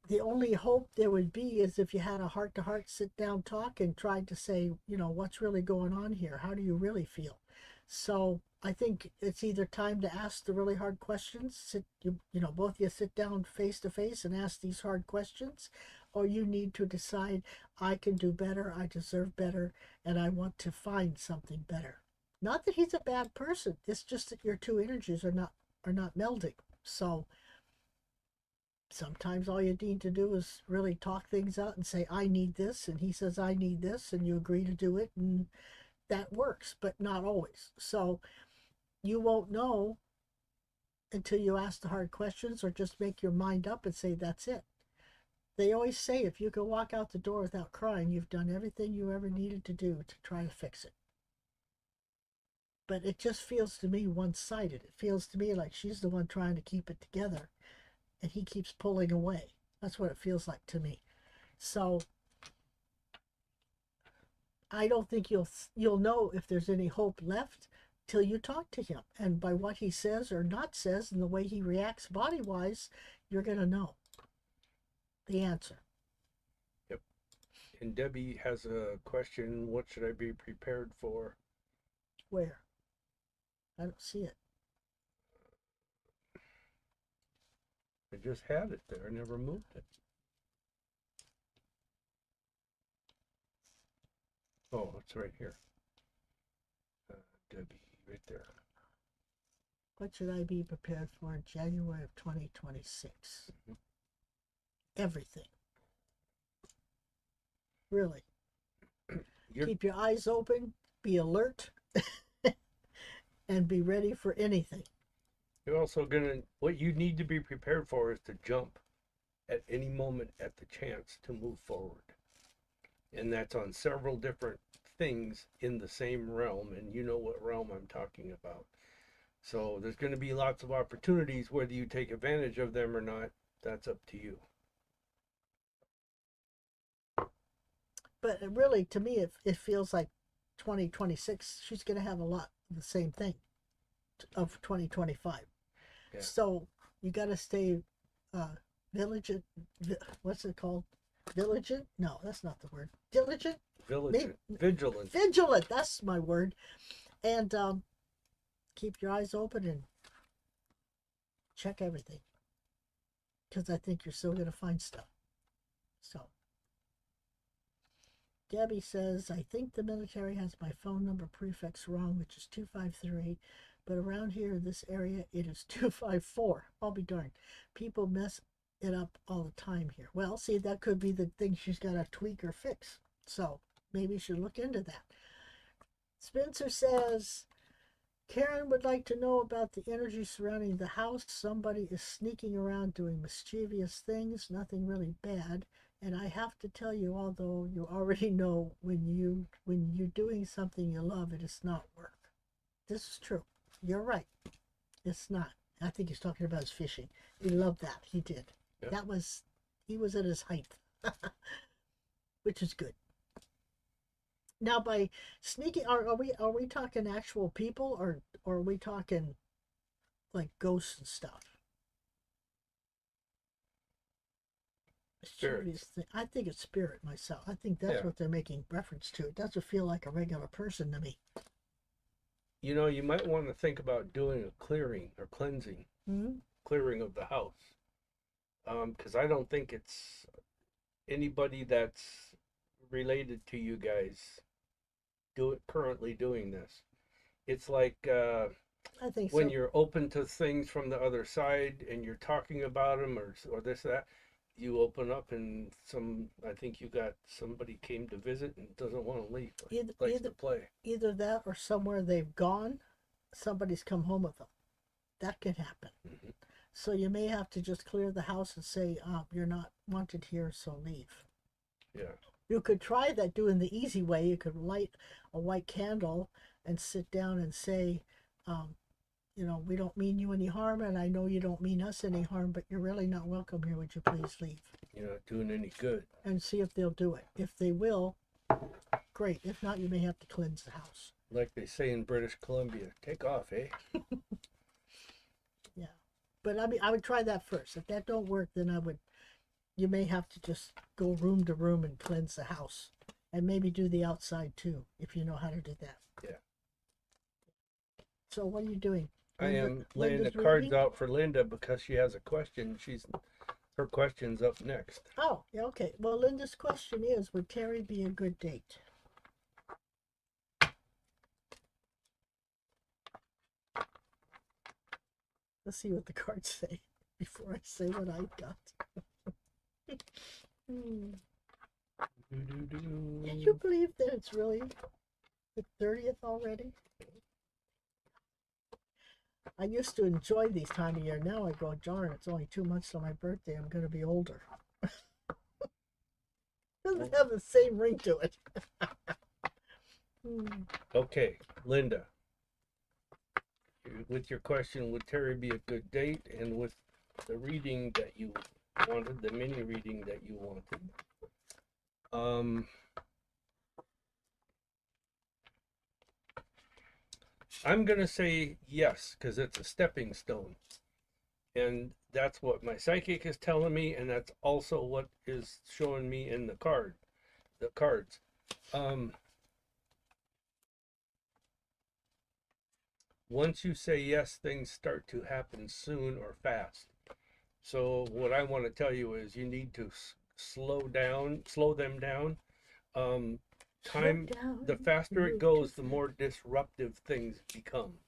The only hope there would be is if you had a heart-to-heart sit-down talk and tried to say, what's really going on here? How do you really feel? So I think it's either time to ask the really hard questions. Both of you sit down face to face and ask these hard questions, or you need to decide, I can do better, I deserve better, and I want to find something better. Not that he's a bad person. It's just that your two energies are not melding. So sometimes all you need to do is really talk things out and say, I need this, and he says, I need this, and you agree to do it, and that works, but not always. So you won't know until you ask the hard questions or just make your mind up and say, that's it. They always say if you can walk out the door without crying, you've done everything you ever needed to do to try to fix it. But it just feels to me one-sided. It feels to me like she's the one trying to keep it together and he keeps pulling away. That's what it feels like to me. So I don't think you'll know if there's any hope left till you talk to him. And by what he says or not says and the way he reacts body-wise, you're going to know the answer. Yep. And Debbie has a question. What should I be prepared for? Where? I don't see it. I just had it there. I never moved it. Oh, it's right here. Debbie, right there. What should I be prepared for in January of 2026? Mm-hmm. Everything. Really. Keep your eyes open, be alert, and be ready for anything. You're also what you need to be prepared for is to jump at any moment at the chance to move forward. And that's on several different things in the same realm, and you know what realm I'm talking about. So there's going to be lots of opportunities. Whether you take advantage of them or not, that's up to you. But really, to me, it feels like 2026, she's going to have a lot of the same thing of 2025. Yeah. So you got to stay vigilant. What's it called? Diligent? No, that's not the word. Diligent? Vigilant. Vigilant, that's my word. And keep your eyes open and check everything. Because I think you're still going to find stuff. So, Debbie says, I think the military has my phone number prefix wrong, which is 253. But around here in this area, it is 254. I'll be darned. People mess it up all the time here. Well, see, that could be the thing she's got to tweak or fix. So, maybe you should look into that. Spencer says, Karen would like to know about the energy surrounding the house. Somebody is sneaking around doing mischievous things, nothing really bad. And I have to tell you, although you already know when you're doing something you love, it is not work. This is true. You're right. It's not. I think he's talking about his fishing. He loved that. He did. Yep. He was at his height, which is good. Now, by sneaking, are we talking actual people, or are we talking like ghosts and stuff? Spirits. I think it's spirit myself. I think that's what they're making reference to. It doesn't feel like a regular person to me. You know, you might want to think about doing a clearing or cleansing, clearing of the house. Because I don't think it's anybody that's related to you guys currently doing this. It's like I think when you're open to things from the other side and you're talking about them or this, that, you open up and I think you got somebody came to visit and doesn't want to leave. Likes to play. Either that or somewhere they've gone, somebody's come home with them. That can happen. Mm-hmm. So you may have to just clear the house and say, you're not wanted here, so leave. Yeah. You could try that doing the easy way. You could light a white candle and sit down and say, we don't mean you any harm, and I know you don't mean us any harm, but you're really not welcome here. Would you please leave? You're not doing any good. And see if they'll do it. If they will, great. If not, you may have to cleanse the house. Like they say in British Columbia, take off, eh? Yeah. But I mean, I would try that first. If that don't work, then you may have to just go room to room and cleanse the house. And maybe do the outside too, if you know how to do that. Yeah. So what are you doing? I am laying the cards out for Linda because she has a question. Her question's up next. Oh, yeah, okay. Well, Linda's question is, would Terry be a good date? Let's see what the cards say before I say what I got. Can you believe that it's really the 30th already? I used to enjoy these time of year. Now I go, darn, it's only 2 months till my birthday. I'm going to be older. Doesn't have the same ring to it. Okay, Linda. With your question, would Terry be a good date? And with the reading that you wanted, the mini reading that you wanted. I'm going to say yes, because it's a stepping stone. And that's what my psychic is telling me, and that's also what is showing me in the cards. Once you say yes, things start to happen soon or fast. So what I want to tell you is you need to slow them down. The faster it goes, the more disruptive things become.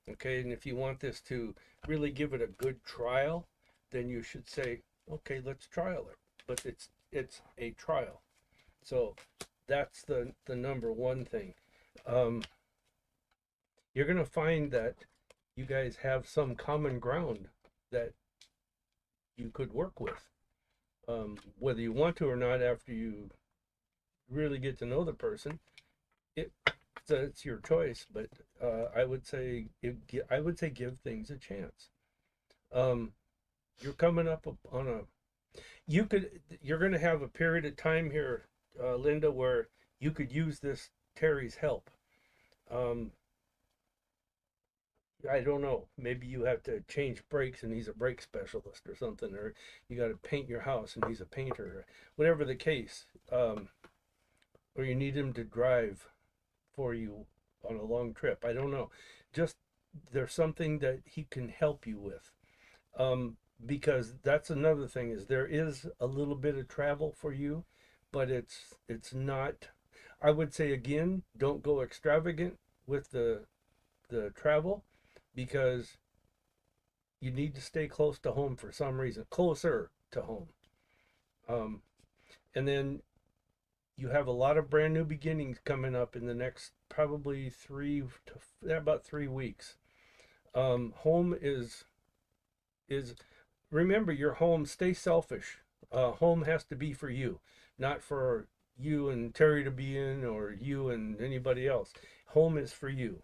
Okay, and if you want this to really give it a good trial, then you should say, okay, let's trial it. But it's a trial. So that's the number one thing. You're going to find that you guys have some common ground that you could work with. Whether you want to or not, after you really get to know the person, it's your choice. But I would say give things a chance. You're coming up on you're going to have a period of time here, Linda, where you could use this Terry's help. I don't know. Maybe you have to change brakes and he's a brake specialist or something, or you got to paint your house and he's a painter, whatever the case. or you need him to drive for you on a long trip. I don't know. Just there's something that he can help you with. Because that's another thing is there is a little bit of travel for you, but it's not. I would say again, don't go extravagant with the travel, because you need to stay close to home for some reason, closer to home. Um, and then you have a lot of brand new beginnings coming up in the next probably about 3 weeks. Home is remember your home. Stay selfish. Home has to be for you, not for you and Terry to be in or you and anybody else. Home is for you,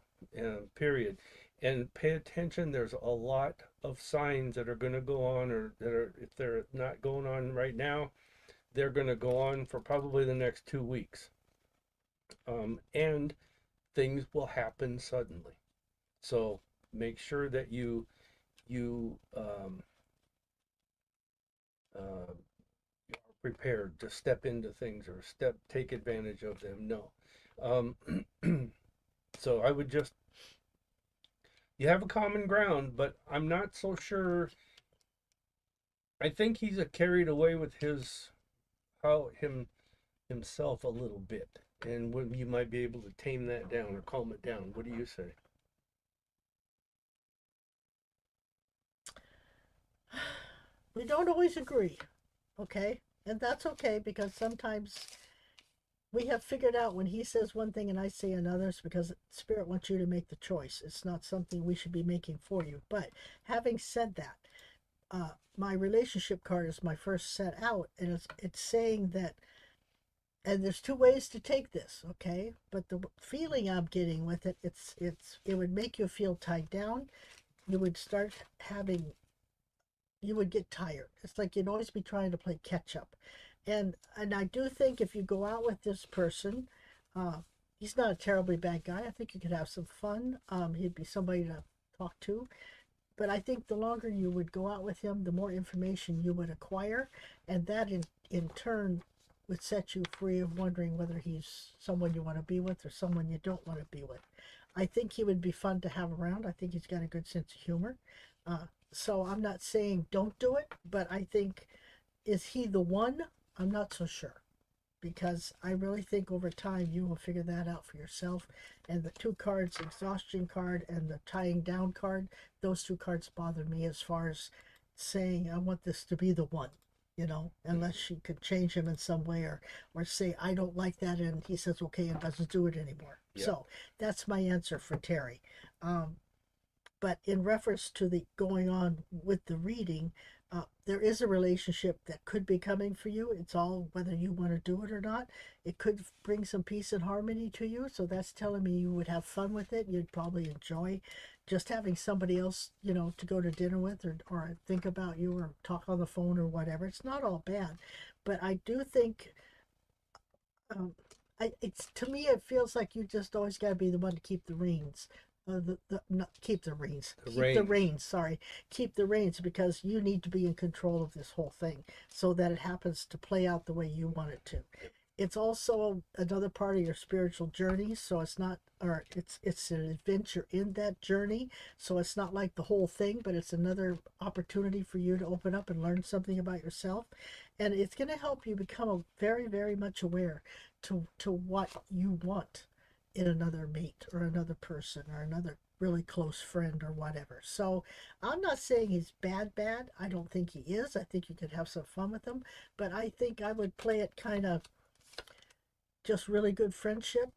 period. And pay attention. There's a lot of signs that are going to go on, or that are, if they're not going on right now, they're going to go on for probably the next 2 weeks. And things will happen suddenly. So make sure that you are prepared to step into things or take advantage of them. No. So I would just, you have a common ground, but I'm not so sure. I think he's carried away with himself a little bit, and when you might be able to tame that down or calm it down. What do you say? We don't always agree, okay? And that's okay, because sometimes we have figured out when he says one thing and I say another, it's because Spirit wants you to make the choice. It's not something we should be making for you. But having said that, my relationship card is my first set out, and it's saying that, and there's two ways to take this, okay? But the feeling I'm getting with it, it would make you feel tied down. You would start having, you would get tired. It's like you'd always be trying to play catch up. And I do think if you go out with this person, he's not a terribly bad guy. I think you could have some fun. He'd be somebody to talk to. But I think the longer you would go out with him, the more information you would acquire, and that in turn would set you free of wondering whether he's someone you want to be with or someone you don't want to be with. I think he would be fun to have around. I think he's got a good sense of humor. So I'm not saying don't do it, but I think, is he the one? I'm not so sure, because I really think over time you will figure that out for yourself. And the two cards, exhaustion card and the tying down card, those two cards bother me as far as saying I want this to be the one, unless she could change him in some way, or say I don't like that and he says okay and doesn't do it anymore. Yeah. So that's my answer for Terry. But in reference to the going on with the reading, there is a relationship that could be coming for you. It's all whether you want to do it or not. It could bring some peace and harmony to you. So that's telling me you would have fun with it. You'd probably enjoy just having somebody else, to go to dinner with, or think about you, or talk on the phone or whatever. It's not all bad. But I do think, it's, to me, it feels like you just always got to be the one to keep the reins. Not keep the reins. Keep the reins. Sorry, keep the reins, because you need to be in control of this whole thing so that it happens to play out the way you want it to. It's also another part of your spiritual journey, so it's not, or it's an adventure in that journey. So it's not like the whole thing, but it's another opportunity for you to open up and learn something about yourself, and it's going to help you become very, very much aware to what you want in another mate or another person or another really close friend or whatever. So I'm not saying he's bad. I don't think he is. I think you could have some fun with him, but I think I would play it kind of just really good friendship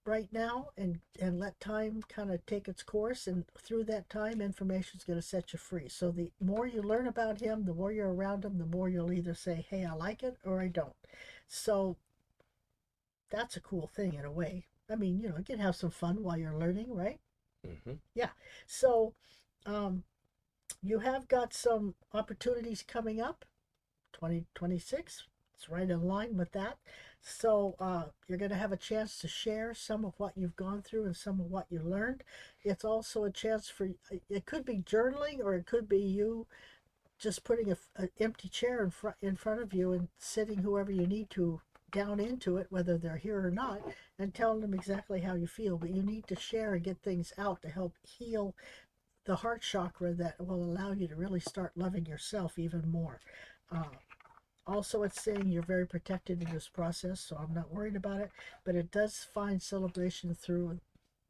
right now, and let time kind of take its course, and through that time information is going to set you free. So the more you learn about him, the more you're around him, the more you'll either say, hey, I like it, or I don't. So that's a cool thing in a way. I mean, you can have some fun while you're learning, right? Mm-hmm. Yeah. So, you have got some opportunities coming up. 2026. It's right in line with that. So, you're going to have a chance to share some of what you've gone through and some of what you learned. It's also a chance for, it could be journaling, or it could be you just putting an empty chair in front of you and sitting whoever you need to down into it, whether they're here or not, and telling them exactly how you feel. But you need to share and get things out to help heal the heart chakra that will allow you to really start loving yourself even more. Uh, Also, it's saying you're very protected in this process, so I'm not worried about it. But it does find celebration through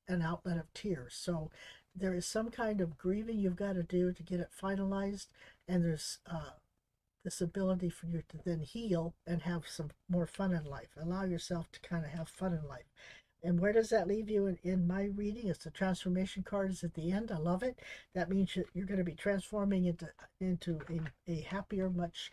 an outlet of tears. So there is some kind of grieving you've got to do to get it finalized, and there's this ability for you to then heal and have some more fun in life. Allow yourself to kind of have fun in life. And where does that leave you in my reading? It's the transformation card is at the end. I love it. That means you're going to be transforming into a happier, much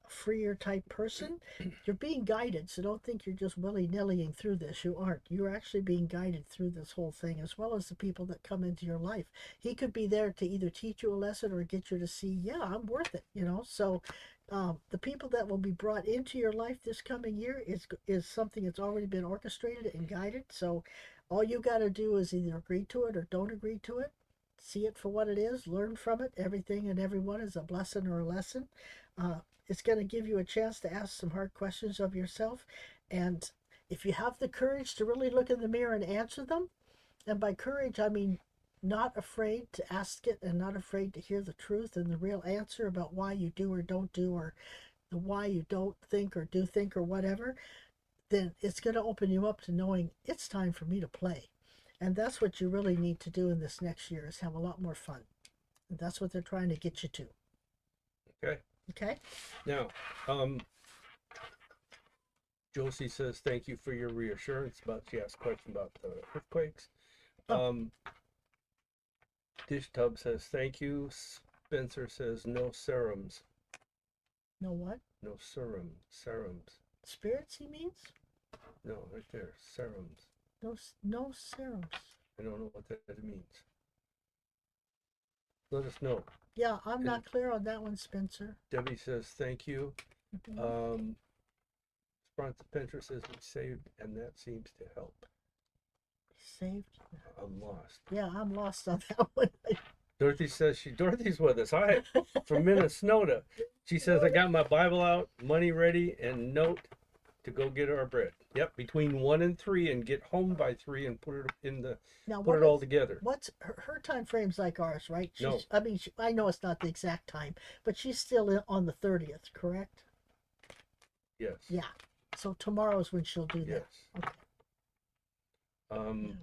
freer type person. You're being guided, so don't think you're just willy-nillying through this. You aren't. You're actually being guided through this whole thing, as well as the people that come into your life. He could be there to either teach you a lesson or get you to see, yeah, I'm worth it, you know. So the people that will be brought into your life this coming year is something that's already been orchestrated and guided. So all you got to do is either agree to it or don't agree to it. See it for what it is, learn from it. Everything and everyone is a blessing or a lesson. It's going to give you a chance to ask some hard questions of yourself. And if you have the courage to really look in the mirror and answer them, and by courage, I mean not afraid to ask it and not afraid to hear the truth and the real answer about why you do or don't do, or the why you don't think or do think or whatever, then it's going to open you up to knowing it's time for me to play. And that's what you really need to do in this next year, is have a lot more fun. And that's what they're trying to get you to. Okay. Okay? Now, Josie says thank you for your reassurance about, she asked a question about the earthquakes. Oh. Dish Tub says thank you. Spencer says no serums. No what? No serums. Spirits, he means? No, right there, serums. No serums. I don't know what that means. Let us know. Yeah, I'm not clear on that one, Spencer. Debbie says thank you. Mm-hmm. Spencer says we saved, and that seems to help. Saved? I'm lost. Yeah, I'm lost on that one. Dorothy says Dorothy's with us. Hi, from Minnesota. She says I got my Bible out, money ready, and note to go get our bread. Yep, between 1 and 3, and get home by 3 and put it in the Now, put it all together. What's her time frame's like ours, right? No. I mean, I know it's not the exact time, but she's still on the 30th, correct? Yes. Yeah. So tomorrow's when she'll do that. Yes. Okay. Yeah.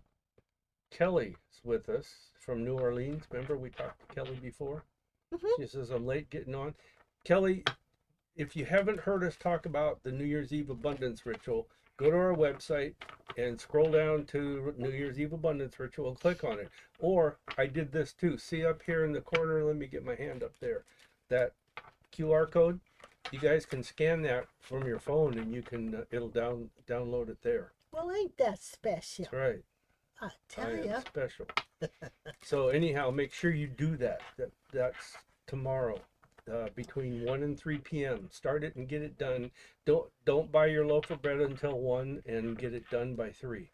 Kelly's with us from New Orleans. Remember we talked to Kelly before? Mm-hmm. She says I'm late getting on. Kelly, if you haven't heard us talk about the New Year's Eve Abundance Ritual, go to our website and scroll down to New Year's Eve Abundance Ritual and click on it. Or I did this too. See up here in the corner, let me get my hand up there. That QR code, you guys can scan that from your phone and you can, it'll download it there. Well, ain't that special? That's right. I tell you. Special. So anyhow, make sure you do that. That's tomorrow. Between 1 and 3 p.m. Start it and get it done. Don't buy your loaf of bread until 1 and get it done by 3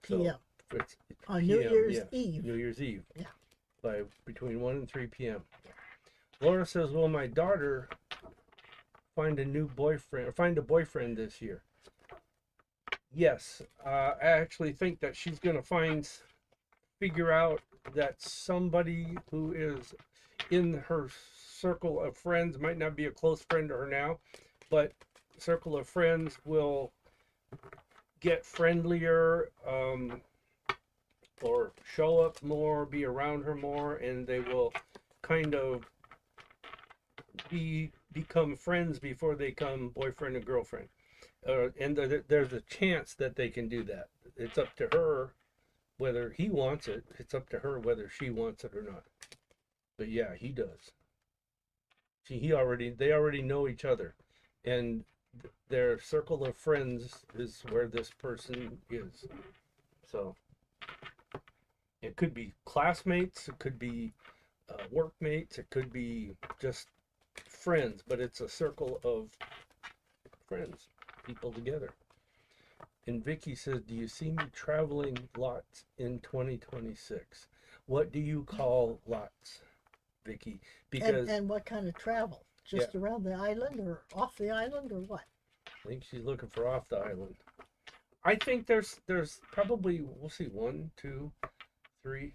p.m. So it's on New Year's Eve. New Year's Eve. Yeah. By between 1 and 3 p.m. Laura says, "Will my daughter find a boyfriend this year?" Yes, I actually think that she's going to figure out that somebody who is in her circle of friends, might not be a close friend to her now, but circle of friends will get friendlier, or show up more, be around her more, and they will kind of become friends before they become boyfriend and girlfriend. And there's a chance that they can do that. It's up to her whether he wants it. It's up to her whether she wants it or not. But yeah, he does. They already know each other, and their circle of friends is where this person is. So it could be classmates, it could be workmates, it could be just friends, but it's a circle of friends, people together. And Vicky says, "Do you see me traveling lots in 2026?" What do you call lots, Vicky? Because and what kind of travel? Just around the island or off the island or what? I think she's looking for off the island. I think there's probably, we'll see, 1, 2, 3.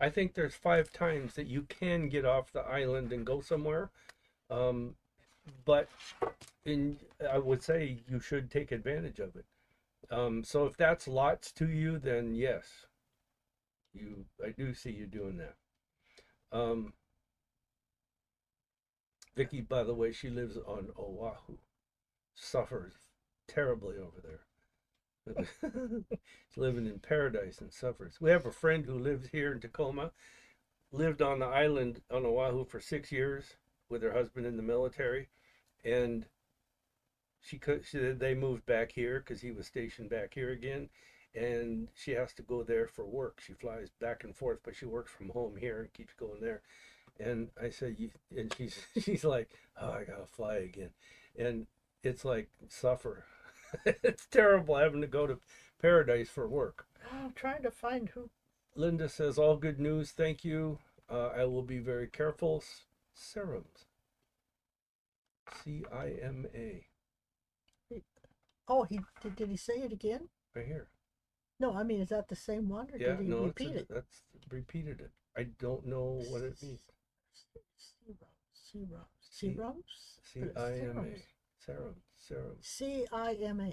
I think there's 5 times that you can get off the island and go somewhere. But I would say you should take advantage of it. So if that's lots to you, then yes, I do see you doing that. Vicky, by the way, she lives on Oahu. Suffers terribly over there. She's living in paradise and suffers. We have a friend who lives here in Tacoma, lived on the island on Oahu for 6 years with her husband in the military, and they moved back here because he was stationed back here again, and she has to go there for work. She flies back and forth, but she works from home here and keeps going there. And I said, and she's like, oh, I gotta fly again, and it's like suffer. It's terrible having to go to paradise for work. I'm trying to find who. Linda says, all good news, thank you. I will be very careful. Serums. CIMA. Oh, did he say it again? Right here. No, I mean, is that the same one, or Yeah, did he no, repeat it? That's repeated it. I don't know what it means. Serums. CIMA. Serum. CIMA.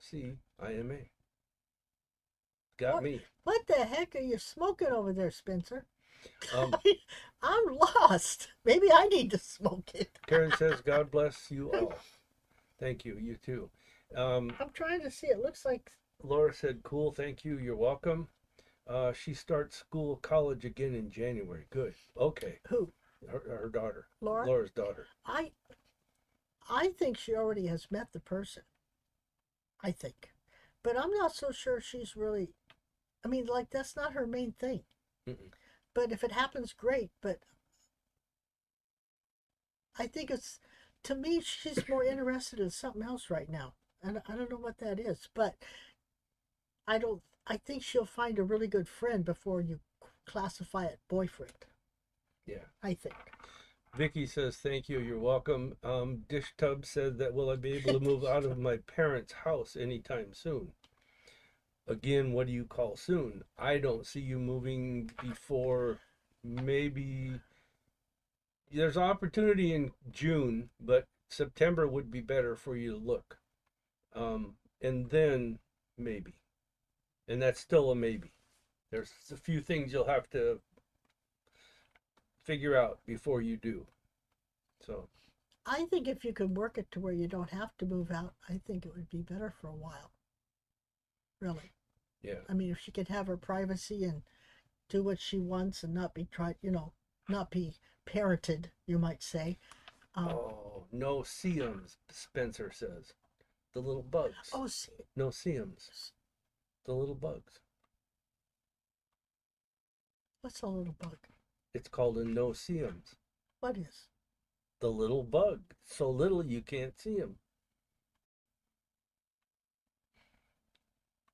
CIMA. Got me. What the heck are you smoking over there, Spencer? Um, I'm lost. Maybe I need to smoke it. Karen says, God bless you all. Thank you. You too. I'm trying to see. It looks like. Laura said, cool. Thank you. You're welcome. She starts college again in January. Good. Okay. Who? Her daughter. Laura? Laura's daughter. I think she already has met the person. I think. But I'm not so sure she's really. I mean, like, that's not her main thing. Mm-mm. But if it happens, great. But I think to me, she's more interested in something else right now. And I don't know what that is. But I think she'll find a really good friend before you classify it boyfriend. Yeah. I think. Vicky says, thank you. You're welcome. Dish Tub said that, will I be able to move out of my parents' house anytime soon? Again, what do you call soon? I don't see you moving before maybe. There's opportunity in June, but September would be better for you to look. And then maybe. And that's still a maybe. There's a few things you'll have to figure out before you do. So I think if you can work it to where you don't have to move out, I think it would be better for a while. Really. Yeah. I mean, if she could have her privacy and do what she wants and not be not be parented, you might say. Oh, no seums, Spencer says. The little bugs. Oh, see. No seums. The little bugs. What's a little bug? It's called a no-see-ums. What is? The little bug. So little you can't see him.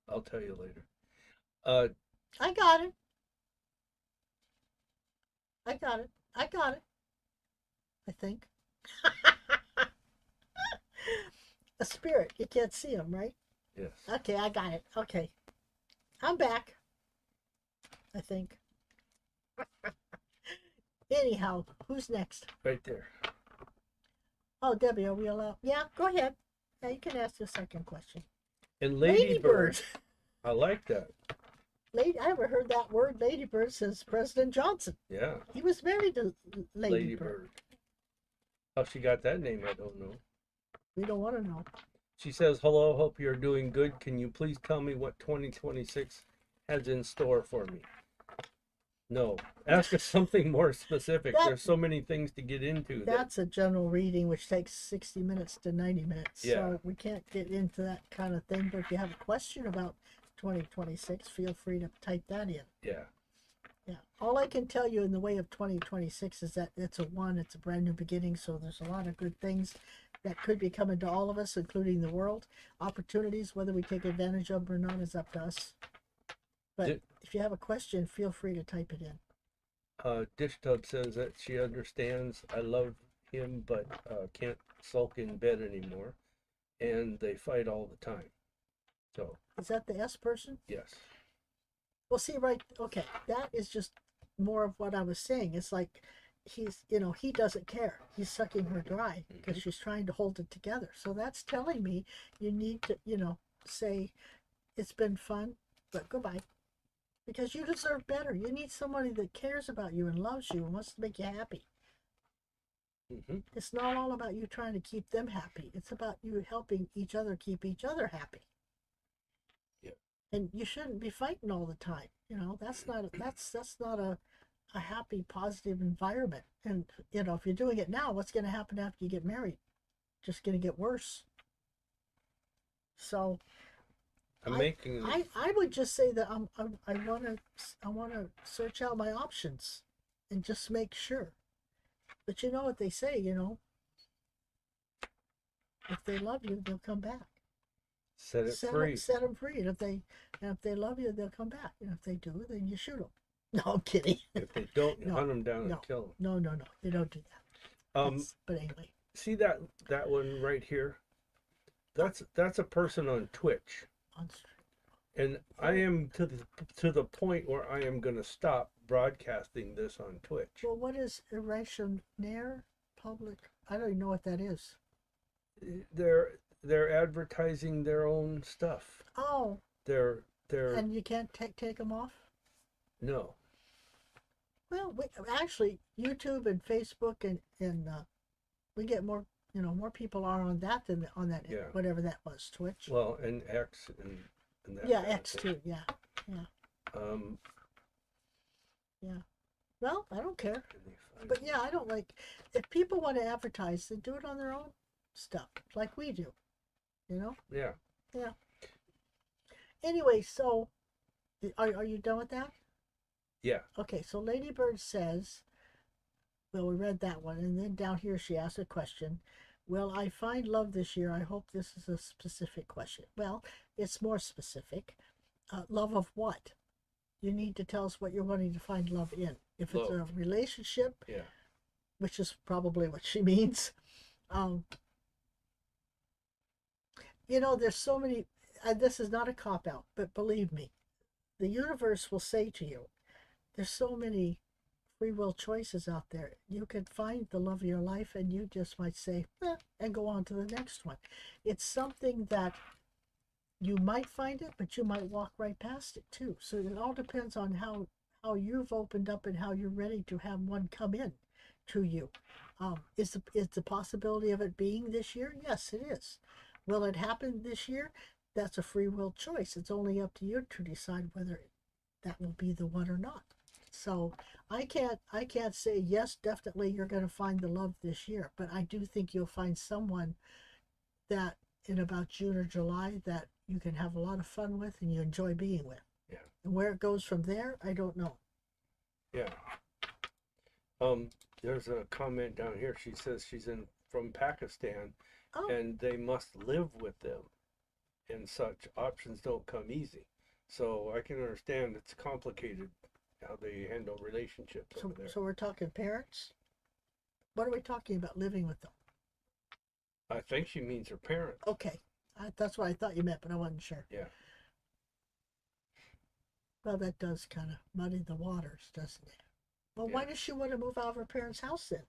I'll tell you later. I got it. I got it. I think. A spirit. You can't see him, right? Yes. Okay, I got it. Okay. I'm back. I think. Anyhow, who's next? Right there. Oh, Debbie, are we allowed? Yeah, go ahead. Yeah, you can ask the second question. And Ladybird. I like that. I haven't heard that word ladybird since President Johnson. Yeah. He was married to Ladybird. How she got that name, I don't know. We don't want to know. She says, hello, hope you're doing good. Can you please tell me what 2026 has in store for me? No. Ask us something more specific. There's so many things to get into. That's a general reading, which takes 60 minutes to 90 minutes. Yeah. So we can't get into that kind of thing. But if you have a question about 2026, feel free to type that in. Yeah. Yeah. All I can tell you in the way of 2026 is that it's a brand new beginning. So there's a lot of good things that could be coming to all of us, including the world. Opportunities, whether we take advantage of them or not, is up to us. But if you have a question, feel free to type it in. Dish Tub says that she understands. I love him, but can't sulk in bed anymore, and they fight all the time. So Is that the S person? yes. Well, see, right, okay, that is just more of what I was saying. It's like he doesn't care. He's sucking her dry because she's trying to hold it together. So that's telling me you need to, say, it's been fun, but goodbye. Because you deserve better. You need somebody that cares about you and loves you and wants to make you happy. It's not all about you trying to keep them happy. It's about you helping each other keep each other happy. And you shouldn't be fighting all the time. That's not a happy, positive environment. And if you're doing it now, what's going to happen after you get married? Just going to get worse. So I would just say that I want to search out my options and just make sure. But you know what they say, if they love you, they'll come back. Set it free. Set them free. And if they love you, they'll come back. And if they do, then you shoot them. No, I'm kidding. If they don't, you hunt them down and kill them. No. You don't do that. But anyway. See that one right here? That's a person on Twitch. And I am to the point where I am going to stop broadcasting this on Twitch. Well, what is irrationaire public? I don't even know what that is. They're advertising their own stuff. Oh. They're And you can't take them off? No. Well, actually, YouTube and Facebook and we get more, more people are on that than on that, whatever that was, Twitch. Well, and X and that. Yeah, X too. Yeah. Yeah. Well, I don't care. But yeah, I don't like, if people want to advertise, then do it on their own stuff, like we do. Yeah. Yeah. Anyway, so are you done with that? Yeah. Okay, so Ladybird says, well, we read that one, and then down here she asked a question. Will I find love this year? I hope this is a specific question. Well, it's more specific. Love of what? You need to tell us what you're wanting to find love in. If it's a relationship, which is probably what she means. There's so many, this is not a cop-out, but believe me, the universe will say to you, there's so many free will choices out there. You could find the love of your life and you just might say, and go on to the next one. It's something that you might find it, but you might walk right past it too. So it all depends on how you've opened up and how you're ready to have one come in to you. Is the possibility of it being this year? Yes, it is. Will it happen this year? That's a free will choice. It's only up to you to decide whether that will be the one or not. So I can't say yes, definitely you're going to find the love this year, but I do think you'll find someone that in about June or July that you can have a lot of fun with and you enjoy being with. Yeah. And where it goes from there, I don't know. Yeah. There's a comment down here. She says she's from Pakistan, and they must live with them, and such options don't come easy. So I can understand it's complicated how they handle relationships over there. So we're talking parents? What are we talking about, living with them? I think she means her parents. Okay. That's what I thought you meant, but I wasn't sure. Yeah. Well, that does kind of muddy the waters, doesn't it? Well, why does she want to move out of her parents' house then?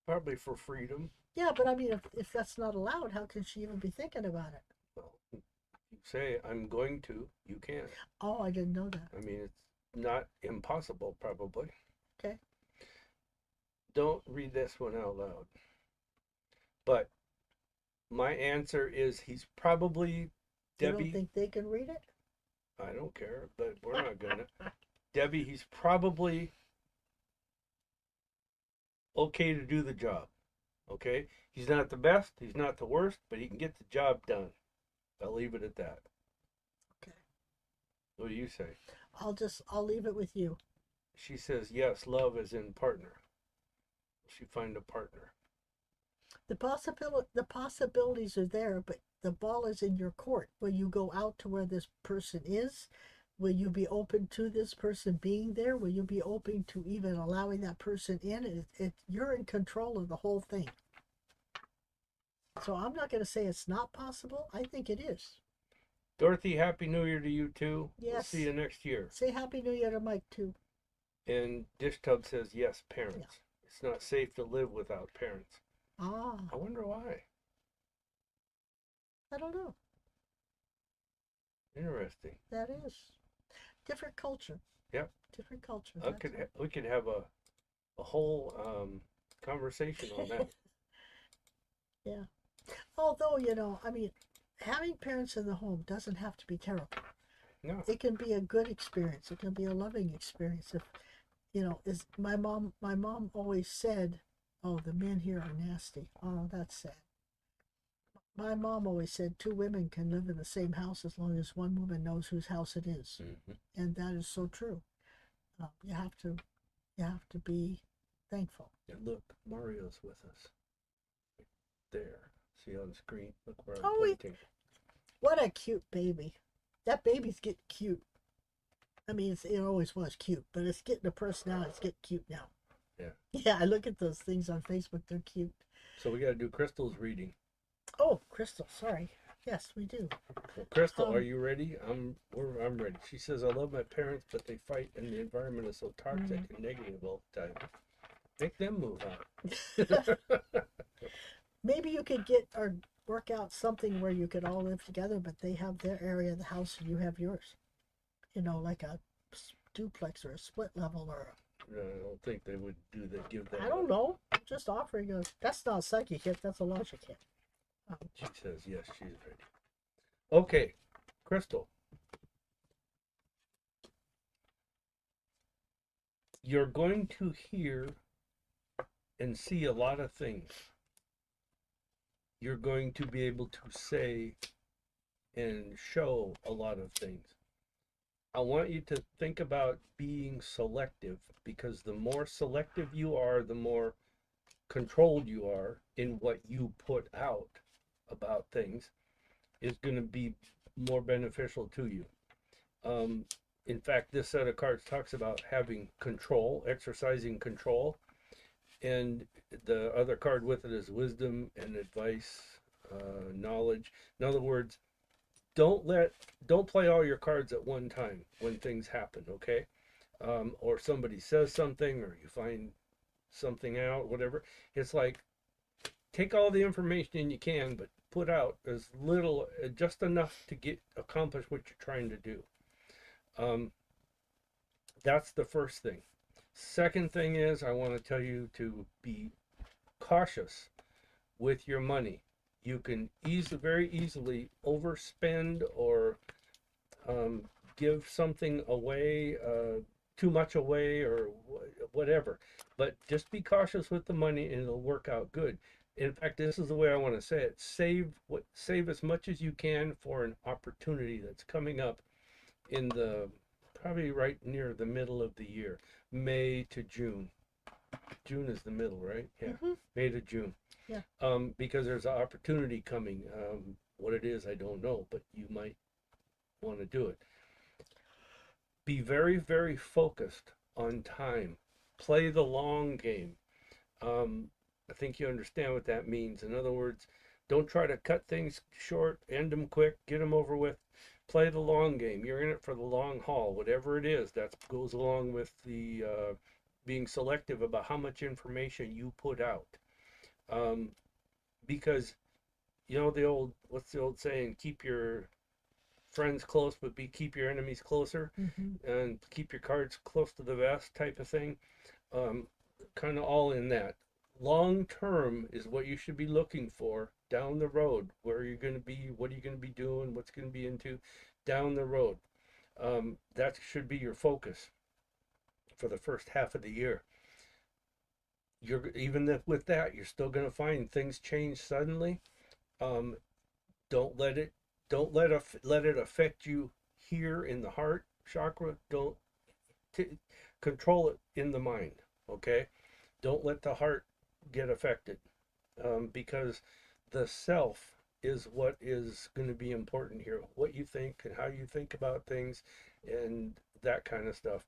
Probably for freedom. Yeah, but I mean, if that's not allowed, how can she even be thinking about it? Well, you say, I'm going to, you can. Oh, I didn't know that. I mean, it's not impossible, probably. Okay. Don't read this one out loud. But my answer is he's probably, Debbie. You don't think they can read it? I don't care, but we're not gonna. Debbie, he's probably okay to do the job. Okay? He's not the best, he's not the worst, but he can get the job done. I'll leave it at that. Okay. What do you say? I'll leave it with you. She says, yes, love is in partner. She find a partner. The possibilities are there, but the ball is in your court. Will you go out to where this person is? Will you be open to this person being there? Will you be open to even allowing that person in? You're in control of the whole thing. So I'm not going to say it's not possible. I think it is. Dorothy, Happy New Year to you too. We'll Yes. see you next year. Say Happy New Year to Mike, too. And Dish Tub says, yes, parents. Yeah. It's not safe to live without parents. Ah, I wonder why. I don't know. Interesting. That is. Different culture. Yep. Different culture. We could have a whole conversation on that. Yeah. Although, you know, I mean, having parents in the home doesn't have to be terrible. No. It can be a good experience. It can be a loving experience. If, you know, is my mom always said, "Oh, the men here are nasty." Oh, that's sad. My mom always said 2 women can live in the same house as long as one woman knows whose house it is, and that is so true. You have to be thankful. And look, Mario's with us. There. See on the screen? Look where I'm Oh, pointing. What a cute baby. That baby's getting cute. I mean, it always was cute, but it's getting a personality. It's getting cute now. Yeah. Yeah, I look at those things on Facebook. They're cute. So we got to do Crystal's reading. Oh, Crystal, sorry. Yes, we do. Well, Crystal, are you ready? I'm ready. She says, I love my parents, but they fight and the environment is so toxic and negative all the time. Make them move out. Maybe you could get or work out something where you could all live together, but they have their area of the house and you have yours. You know, like a duplex or a split level or No, I don't think they would do that. Give that. I don't know. I'm just offering a. That's not a psychic hit. That's a logic hit. She says yes, she's ready. Okay, Crystal. You're going to hear and see a lot of things. You're going to be able to say and show a lot of things. I want you to think about being selective, because the more selective you are, the more controlled you are in what you put out about things, is going to be more beneficial to you. In fact, this set of cards talks about having control, exercising control, and the other card with it is wisdom and advice, knowledge. In other words, don't play all your cards at one time when things happen, okay? Or somebody says something, or you find something out, whatever. It's like, take all the information you can, but put out as little, just enough to accomplish what you're trying to do. That's the first thing. Second thing is, I want to tell you to be cautious with your money. You can very easily overspend or give something away, too much away, or whatever. But just be cautious with the money, and it'll work out good. In fact, this is the way I want to say it: save as much as you can for an opportunity that's coming up in probably right near the middle of the year, May to June. June is the middle, right? Yeah, May to June. Yeah. Because there's an opportunity coming. What it is, I don't know, but you might want to do it. Be very, very focused on time. Play the long game. I think you understand what that means. In other words, don't try to cut things short, end them quick, get them over with. Play the long game. You're in it for the long haul. Whatever it is, that goes along with the being selective about how much information you put out. Because, you know, what's the old saying? Keep your friends close, but keep your enemies closer, and keep your cards close to the vest type of thing. Kind of all in that. Long term is what you should be looking for down the road. Where are you going to be? What are you going to be doing? What's going to be into down the road? That should be your focus for the first half of the year. With that, you're still going to find things change suddenly. Don't let it affect you here in the heart chakra. Don't control it in the mind. Okay, don't let the heart get affected, because the self is what is going to be important here. What you think and how you think about things, and that kind of stuff.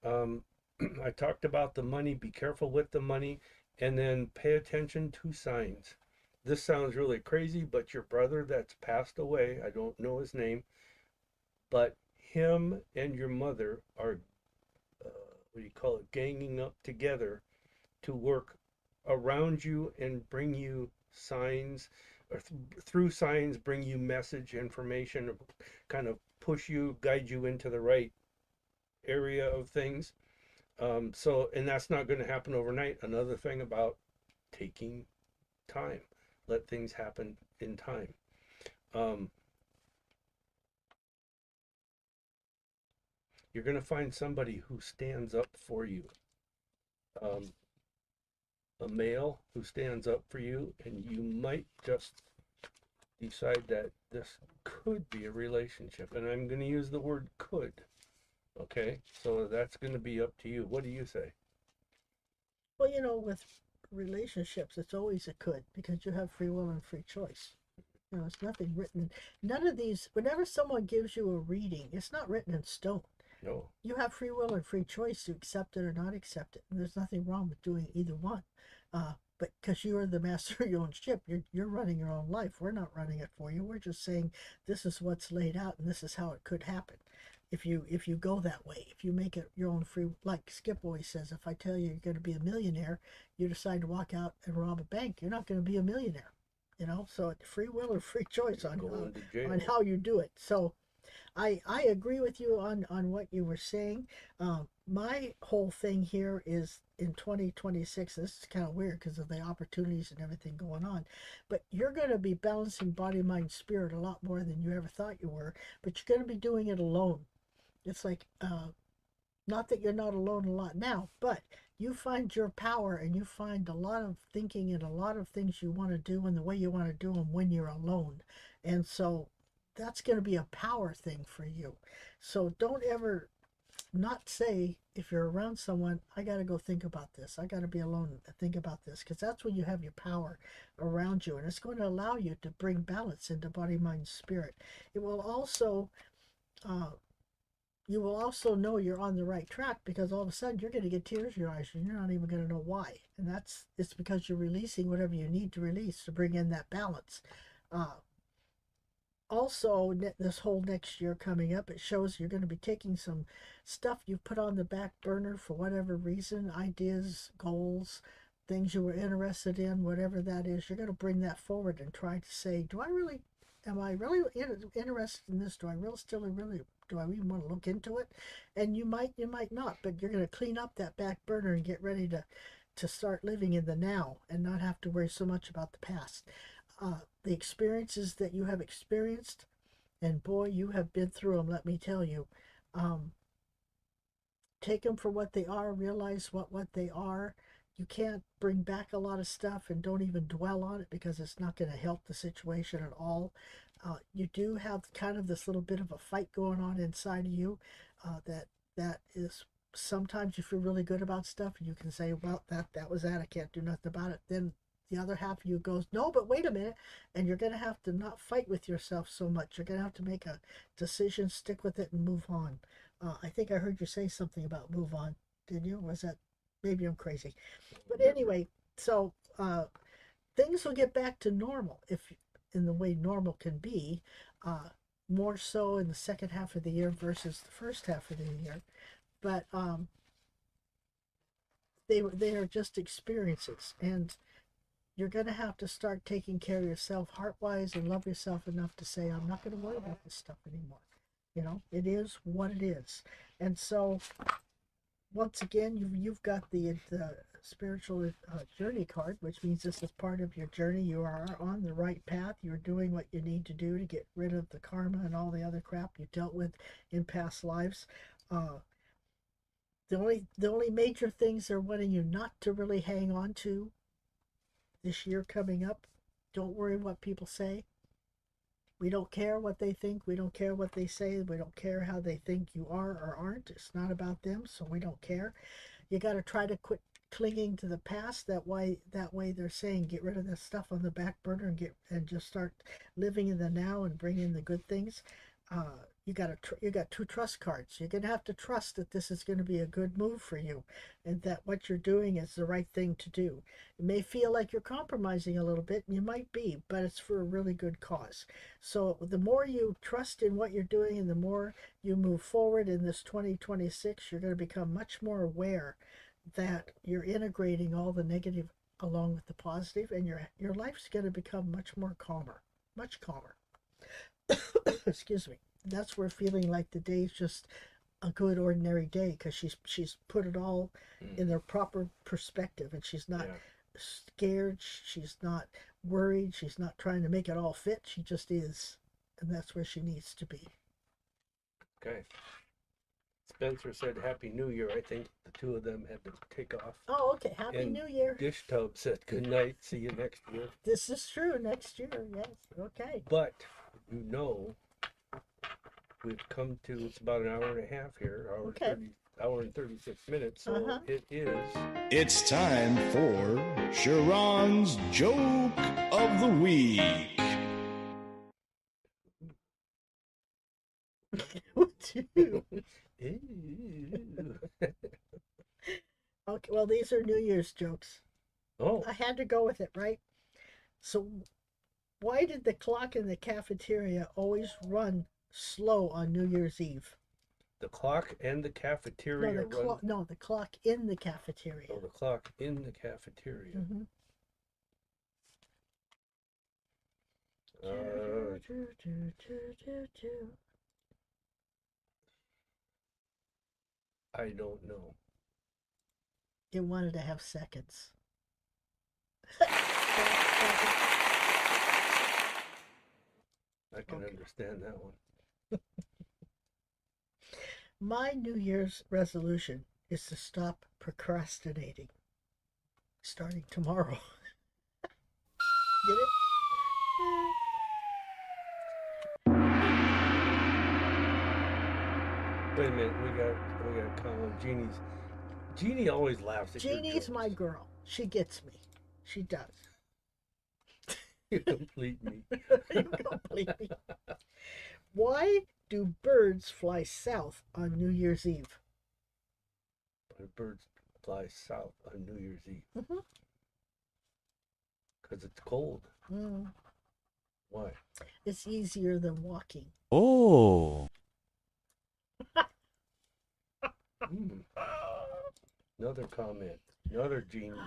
I talked about the money. Be careful with the money, and then pay attention to signs. this sounds really crazy, but your brother that's passed away, I don't know his name, but him and your mother are, what do you call it, ganging up together to work around you and bring you signs, or through signs bring you message information, or kind of push you, guide you into the right area of things. So, and that's not going to happen overnight. Another thing about taking time, let things happen in time. um, you're going to find somebody who stands up for you, um, a male who stands up for you, and you might just decide that this could be a relationship. And I'm going to use the word could. Okay, so that's going to be up to you. What do you say? Well, with relationships, it's always a could, because you have free will and free choice. It's nothing written. None of these, whenever someone gives you a reading, it's not written in stone. No. You have free will and free choice to accept it or not accept it. And there's nothing wrong with doing either one. But because you are the master of your own ship, you're running your own life. We're not running it for you. We're just saying this is what's laid out and this is how it could happen. If you go that way, if you make it your own free, like Skip always says, if I tell you you're going to be a millionaire, you decide to walk out and rob a bank, you're not going to be a millionaire. So free will or free choice on how you do it. So I agree with you on what you were saying. My whole thing here is in 2026. This is kind of weird because of the opportunities and everything going on, but you're going to be balancing body, mind, spirit a lot more than you ever thought you were. But you're going to be doing it alone. It's like, not that you're not alone a lot now, but you find your power and you find a lot of thinking and a lot of things you want to do and the way you want to do them when you're alone. And so that's going to be a power thing for you. So don't ever not say, if you're around someone, I got to go think about this. I got to be alone and think about this, because that's when you have your power around you. And it's going to allow you to bring balance into body, mind, spirit. It will also, you will also know you're on the right track, because all of a sudden you're going to get tears in your eyes and you're not even going to know why. And it's because you're releasing whatever you need to release to bring in that balance. Also, this whole next year coming up, it shows you're going to be taking some stuff you've put on the back burner for whatever reason, ideas, goals, things you were interested in, whatever that is. You're going to bring that forward and try to say, am I really interested in this? Do I even want to look into it? And you might not, but you're going to clean up that back burner and get ready to start living in the now and not have to worry so much about the past. The experiences that you have experienced, and boy, you have been through them, let me tell you. Take them for what they are, realize what they are. You can't bring back a lot of stuff, and don't even dwell on it, because it's not going to help the situation at all. You do have kind of this little bit of a fight going on inside of you, that is, sometimes you feel really good about stuff and you can say, well, that was that, I can't do nothing about it. Then the other half of you goes, no, but wait a minute. And you're going to have to not fight with yourself so much. You're going to have to make a decision, stick with it, and move on. I think I heard you say something about move on. Did you? Was that, maybe I'm crazy. But anyway, so things will get back to normal, if in the way normal can be, more so in the second half of the year versus the first half of the year. But they are just experiences, and you're going to have to start taking care of yourself heart-wise and love yourself enough to say, I'm not going to worry about this stuff anymore. It is what it is. And so, once again, you've got the spiritual journey card, which means this is part of your journey. You are on the right path. You're doing what you need to do to get rid of the karma and all the other crap you dealt with in past lives. The only major things they're wanting you not to really hang on to this year coming up. Don't worry what people say. We don't care what they think. We don't care what they say. We don't care how they think you are or aren't. It's not about them, so we don't care. You got to try to quit clinging to the past. That way they're saying get rid of this stuff on the back burner and just start living in the now and bring in the good things. you got two trust cards. You're gonna have to trust that this is gonna be a good move for you, and that what you're doing is the right thing to do. It may feel like you're compromising a little bit, and you might be, but it's for a really good cause. So the more you trust in what you're doing, and the more you move forward in this 2026, you're gonna become much more aware that you're integrating all the negative along with the positive, and your life's gonna become much more calmer, much calmer. Excuse me. That's where feeling like the day's just a good ordinary day, because she's put it all in their proper perspective, and she's not scared, she's not worried, she's not trying to make it all fit. She just is, and that's where she needs to be. Okay. Spencer said Happy New Year. I think the two of them had to take off. Oh, okay. Happy New Year. Dish Tub said good night. See you next year. This is true. Next year, yes. Okay. But you know, we've come to, it's about an hour and a half here, hour and 36 minutes. So it is. It's time for Sha'ron's Joke of the Week. Okay, well, these are New Year's jokes. Oh. I had to go with it, right? So, why did the clock in the cafeteria always run slow on New Year's Eve? The clock and the cafeteria No, the clock in the cafeteria. Oh, the clock in the cafeteria. Mm-hmm. I don't know. It wanted to have seconds. I can understand that one. My New Year's resolution is to stop procrastinating. Starting tomorrow. Get it? Wait a minute, we got to call Jeannie always laughs at Jeannie's your jokes. my girl. She gets me. She does. You complete me. You complete me. Why do birds fly south on New Year's Eve? Why do birds fly south on New Year's Eve? Because it's cold. Why? It's easier than walking. Oh. Another comment. Another Jeannie.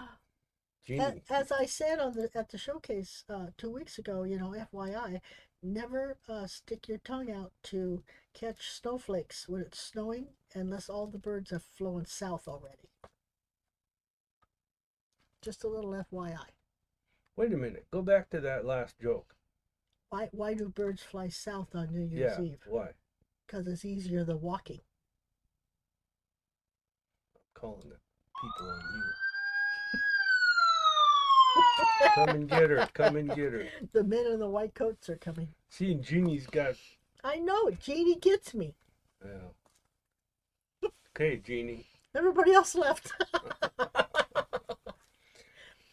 As I said at the showcase 2 weeks ago, FYI, never stick your tongue out to catch snowflakes when it's snowing unless all the birds have flown south already. Just a little FYI. Wait a minute. Go back to that last joke. Why do birds fly south on New Year's Eve? Why? Because it's easier than walking. I'm calling the people on you. Come and get her. Come and get her. The men in the white coats are coming. See, and Jeannie's got... I know. Jeannie gets me. Yeah. Okay, Jeannie. Everybody else left.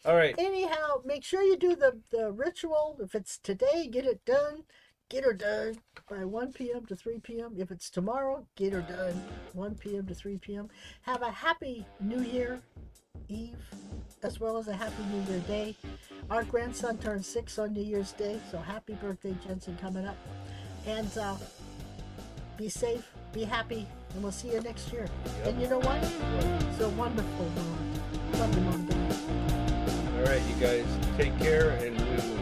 All right. Anyhow, make sure you do the ritual. If it's today, get it done. Get her done by 1 p.m. to 3 p.m. If it's tomorrow, get her done 1 p.m. to 3 p.m. Have a happy New Year Eve, as well as a happy New Year Day. Our grandson turned 6 on New Year's Day, so happy birthday, Jensen, coming up. And be safe, be happy, and we'll see you next year. Yep. And you know what? It's a wonderful world. Love you, Mom. All right, you guys, take care, and we will